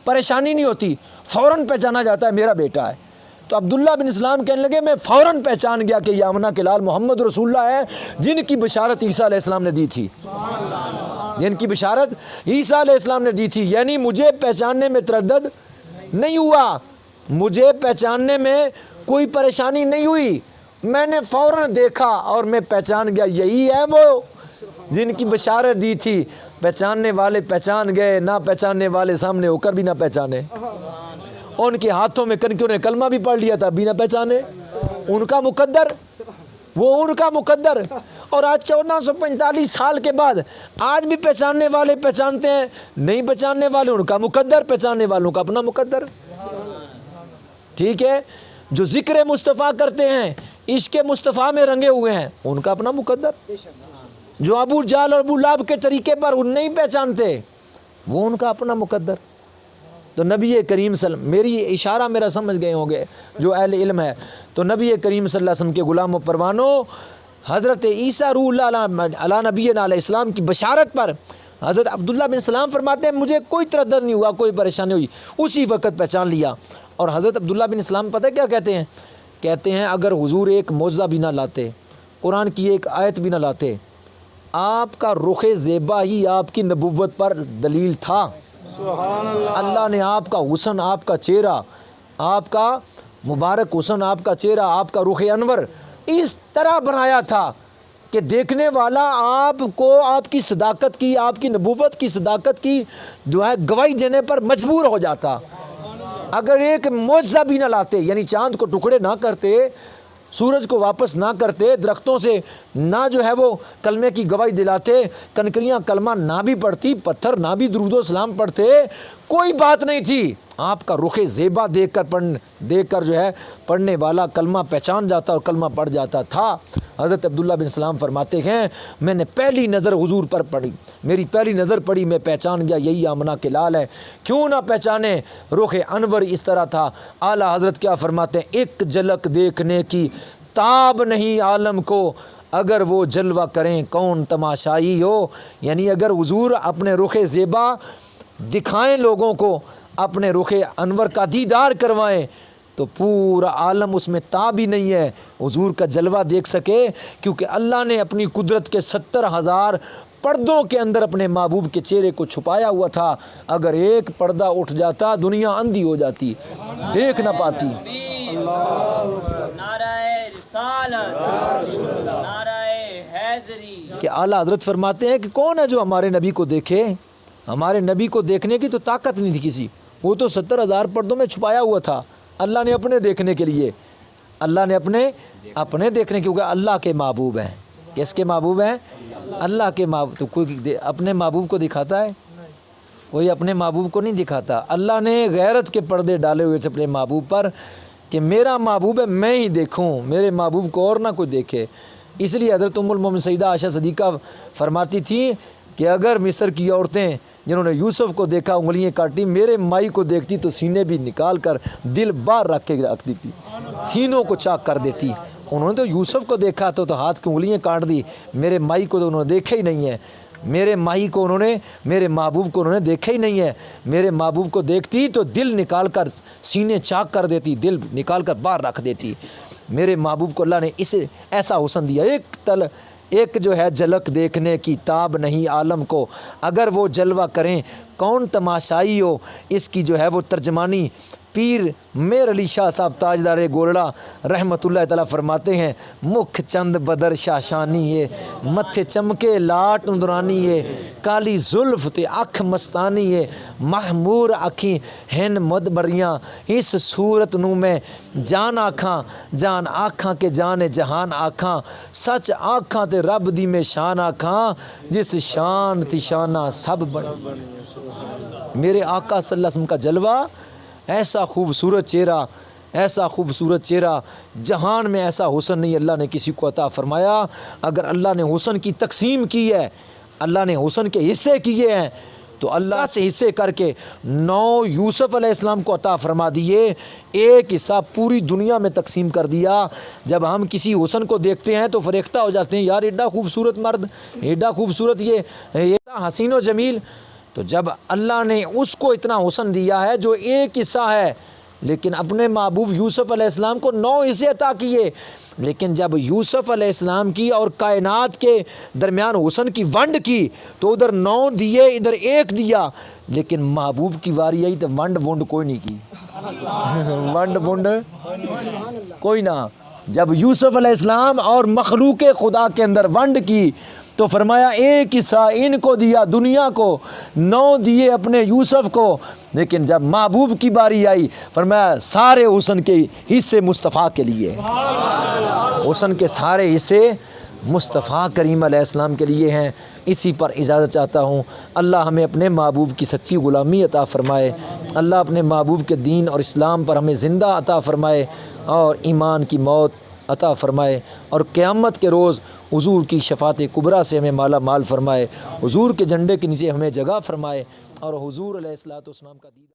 پریشانی نہیں ہوتی، فوراً پہچانا جاتا ہے میرا بیٹا ہے۔ تو عبداللہ بن اسلام کہنے لگے میں فوراً پہچان گیا کہ یہ آمنہ کے لال محمد رسول اللہ ہے جن کی بشارت عیسیٰ علیہ السلام نے دی تھی، جن کی بشارت عیسیٰ علیہ السلام نے دی تھی، یعنی مجھے پہچاننے میں تردد نہیں ہوا، مجھے پہچاننے میں کوئی پریشانی نہیں ہوئی، میں نے فوراً دیکھا اور میں پہچان گیا یہی ہے وہ جن کی بشارت دی تھی۔ پہچاننے والے پہچان گئے، نہ پہچاننے والے سامنے ہو کر بھی نہ پہچانے، ان کے ہاتھوں میں کنکیوں نے کلمہ بھی پڑھ لیا تھا بھی نہ پہچانے، ان کا مقدر، وہ ان کا مقدر۔ اور آج 1445 سال کے بعد آج بھی پہچاننے والے پہچانتے ہیں، نہیں پہچاننے والے ان کا مقدر، پہچاننے والوں کا اپنا مقدر، ٹھیک ہے۔ جو ذکر مصطفیٰ کرتے ہیں، عشق مصطفیٰ میں رنگے ہوئے ہیں، ان کا اپنا مقدر۔ جو ابو جہل اور ابو لہب کے طریقے پر ان نہیں پہچانتے، وہ ان کا اپنا مقدر۔ تو نبی کریم صلی اللہ علیہ وسلم، میری اشارہ میرا سمجھ گئے ہوں گے جو اہل علم ہے، تو نبی کریم صلی اللہ علیہ وسلم کے غلام و پروانوں، حضرت عیسیٰ روح اللہ علیہ نبی علیہ السلام کی بشارت پر حضرت عبداللہ بن سلام فرماتے ہیں مجھے کوئی تردد نہیں ہوا، کوئی پریشانی ہوئی، اسی وقت پہچان لیا۔ اور حضرت عبداللہ بن سلام پتہ کیا کہتے ہیں؟ کہتے ہیں اگر حضور ایک معجزہ بھی نہ لاتے، قرآن کی ایک آیت بھی نہ لاتے، آپ کا رخ زیبا ہی آپ کی نبوت پر دلیل تھا۔ سبحان اللہ۔ اللہ نے آپ کا حسن، آپ کا چہرہ، آپ کا مبارک حسن، آپ کا چہرہ، آپ کا رخ انور اس طرح بنایا تھا کہ دیکھنے والا آپ کو آپ کی صداقت کی، آپ کی نبوت کی صداقت کی گواہی دینے پر مجبور ہو جاتا۔ اگر ایک معجزہ بھی نہ لاتے، یعنی چاند کو ٹکڑے نہ کرتے، سورج کو واپس نہ کرتے، درختوں سے نہ جو ہے وہ کلمے کی گواہی دلاتے، کنکریاں کلمہ نہ بھی پڑھتی، پتھر نہ بھی درود و سلام پڑھتے، کوئی بات نہیں تھی۔ آپ کا رخ زیبا دیکھ کر جو ہے پڑھنے والا کلمہ پہچان جاتا اور کلمہ پڑھ جاتا تھا۔ حضرت عبداللہ بن سلام فرماتے ہیں میں نے پہلی نظر حضور پر پڑھی، میری پہلی نظر پڑھی، میں پہچان گیا یہی آمنہ کے لال ہے۔ کیوں نہ پہچانے، رخ انور اس طرح تھا۔ اعلیٰ حضرت کیا فرماتے ہیں ایک جھلک دیکھنے کی تاب نہیں عالم کو، اگر وہ جلوہ کریں کون تماشائی ہو، یعنی اگر حضور اپنے رخ زیبا دکھائیں لوگوں کو، اپنے رخ انور کا دیدار کروائیں، تو پورا عالم اس میں تاب ہی نہیں ہے حضور کا جلوہ دیکھ سکے، کیونکہ اللہ نے اپنی قدرت کے 70,000 پردوں کے اندر اپنے محبوب کے چہرے کو چھپایا ہوا تھا۔ اگر ایک پردہ اٹھ جاتا دنیا اندھی ہو جاتی، دیکھ نہ پاتی۔ نعرہ رسالت، نعرہ حیدری۔ کہ اعلیٰ حضرت فرماتے ہیں کہ کون ہے جو ہمارے نبی کو دیکھے؟ ہمارے نبی کو دیکھنے کی تو طاقت نہیں تھی کسی، وہ تو 70,000 پردوں میں چھپایا ہوا تھا۔ اللہ نے اپنے دیکھنے کے لیے، اللہ نے اپنے دیکھنے کیونکہ اللہ کے محبوب ہیں۔ کس کے محبوب ہیں؟ اللہ کے محبوب۔ تو کوئی اپنے محبوب کو دکھاتا ہے؟ کوئی اپنے محبوب کو نہیں دکھاتا۔ اللہ نے غیرت کے پردے ڈالے ہوئے تھے اپنے محبوب پر کہ میرا محبوب ہے میں ہی دیکھوں، میرے محبوب کو اور نہ کوئی دیکھے۔ اس لیے حضرت ام المومنین سیدہ عائشہ صدیقہ فرماتی تھی کہ اگر مصر کی عورتیں جنہوں نے یوسف کو دیکھا انگلیاں کاٹی، میرے مائی کو دیکھتی تو سینے بھی نکال کر دل باہر رکھ کے رکھ دیتی، سینوں کو چاک کر دیتی۔ انہوں نے تو یوسف کو دیکھا تو ہاتھ کی انگلیاں کاٹ دی، میرے مائی کو تو انہوں نے دیکھا ہی نہیں ہے، میرے مائی کو انہوں نے، میرے محبوب کو انہوں نے دیکھا ہی نہیں ہے۔ میرے محبوب کو دیکھتی تو دل نکال کر سینے چاک کر دیتی، دل نکال کر باہر رکھ دیتی۔ میرے محبوب کو اللہ نے اسے ایسا حسن دیا، ایک جو ہے جھلک دیکھنے کی تاب نہیں عالم کو، اگر وہ جلوہ کریں کون تماشائی ہو۔ اس کی جو ہے وہ ترجمانی پیر میر علی شاہ صاحب تاجدار گولڑا رحمۃ اللہ تعالیٰ فرماتے ہیں مکھ چند بدر شاشانی ہے، متھے چمکے لاٹ اندرانی ہے، کالی زلف تے اکھ مستانی ہے، محمور اکھیں ہن مدبریاں، اس صورت نو میں جان آکھاں، جان آکھاں کے جان جہان آکھاں، سچ آکھاں تے رب دی میں شان آکھاں، جس شان تی شانہ سب بن۔ میرے آقا صلی اللہ علیہ وسلم کا جلوہ، ایسا خوبصورت چہرہ، ایسا خوبصورت چہرہ، جہان میں ایسا حسن نہیں اللہ نے کسی کو عطا فرمایا۔ اگر اللہ نے حسن کی تقسیم کی ہے، اللہ نے حسن کے حصے کیے ہیں، تو اللہ سے حصے کر کے 9 یوسف علیہ السلام کو عطا فرما دیے، ایک حصہ پوری دنیا میں تقسیم کر دیا۔ جب ہم کسی حسن کو دیکھتے ہیں تو فریختہ ہو جاتے ہیں، یار ایڈا خوبصورت مرد، ایڈا خوبصورت یہ ایڈا حسین و جمیل۔ تو جب اللہ نے اس کو اتنا حسن دیا ہے جو ایک حصہ ہے، لیکن اپنے محبوب یوسف علیہ السلام کو 9 حصے عطا کیے، لیکن جب یوسف علیہ السلام کی اور کائنات کے درمیان حسن کی ونڈ کی تو ادھر 9 دیے، ادھر 1 دیا، لیکن محبوب کی واری آئی تو ونڈ کوئی نہیں کی، ونڈ کوئی نہ۔ جب یوسف علیہ السلام اور مخلوق خدا کے اندر ونڈ کی تو فرمایا ایک حصہ ان کو دیا دنیا کو، 9 دیے اپنے یوسف کو، لیکن جب محبوب کی باری آئی فرمایا سارے حسن کے حصے مصطفیٰ کے لیے، حسن کے سارے حصے مصطفیٰ کریم علیہ السلام کے لیے ہیں۔ اسی پر اجازت چاہتا ہوں، اللہ ہمیں اپنے محبوب کی سچی غلامی عطا فرمائے، اللہ اپنے محبوب کے دین اور اسلام پر ہمیں زندہ عطا فرمائے اور ایمان کی موت عطا فرمائے، اور قیامت کے روز حضور کی شفاعت کبریٰ سے ہمیں مالا مال فرمائے، حضور کے جھنڈے کے نیچے ہمیں جگہ فرمائے، اور حضور علیہ الصلوۃ والسلام کا دیدار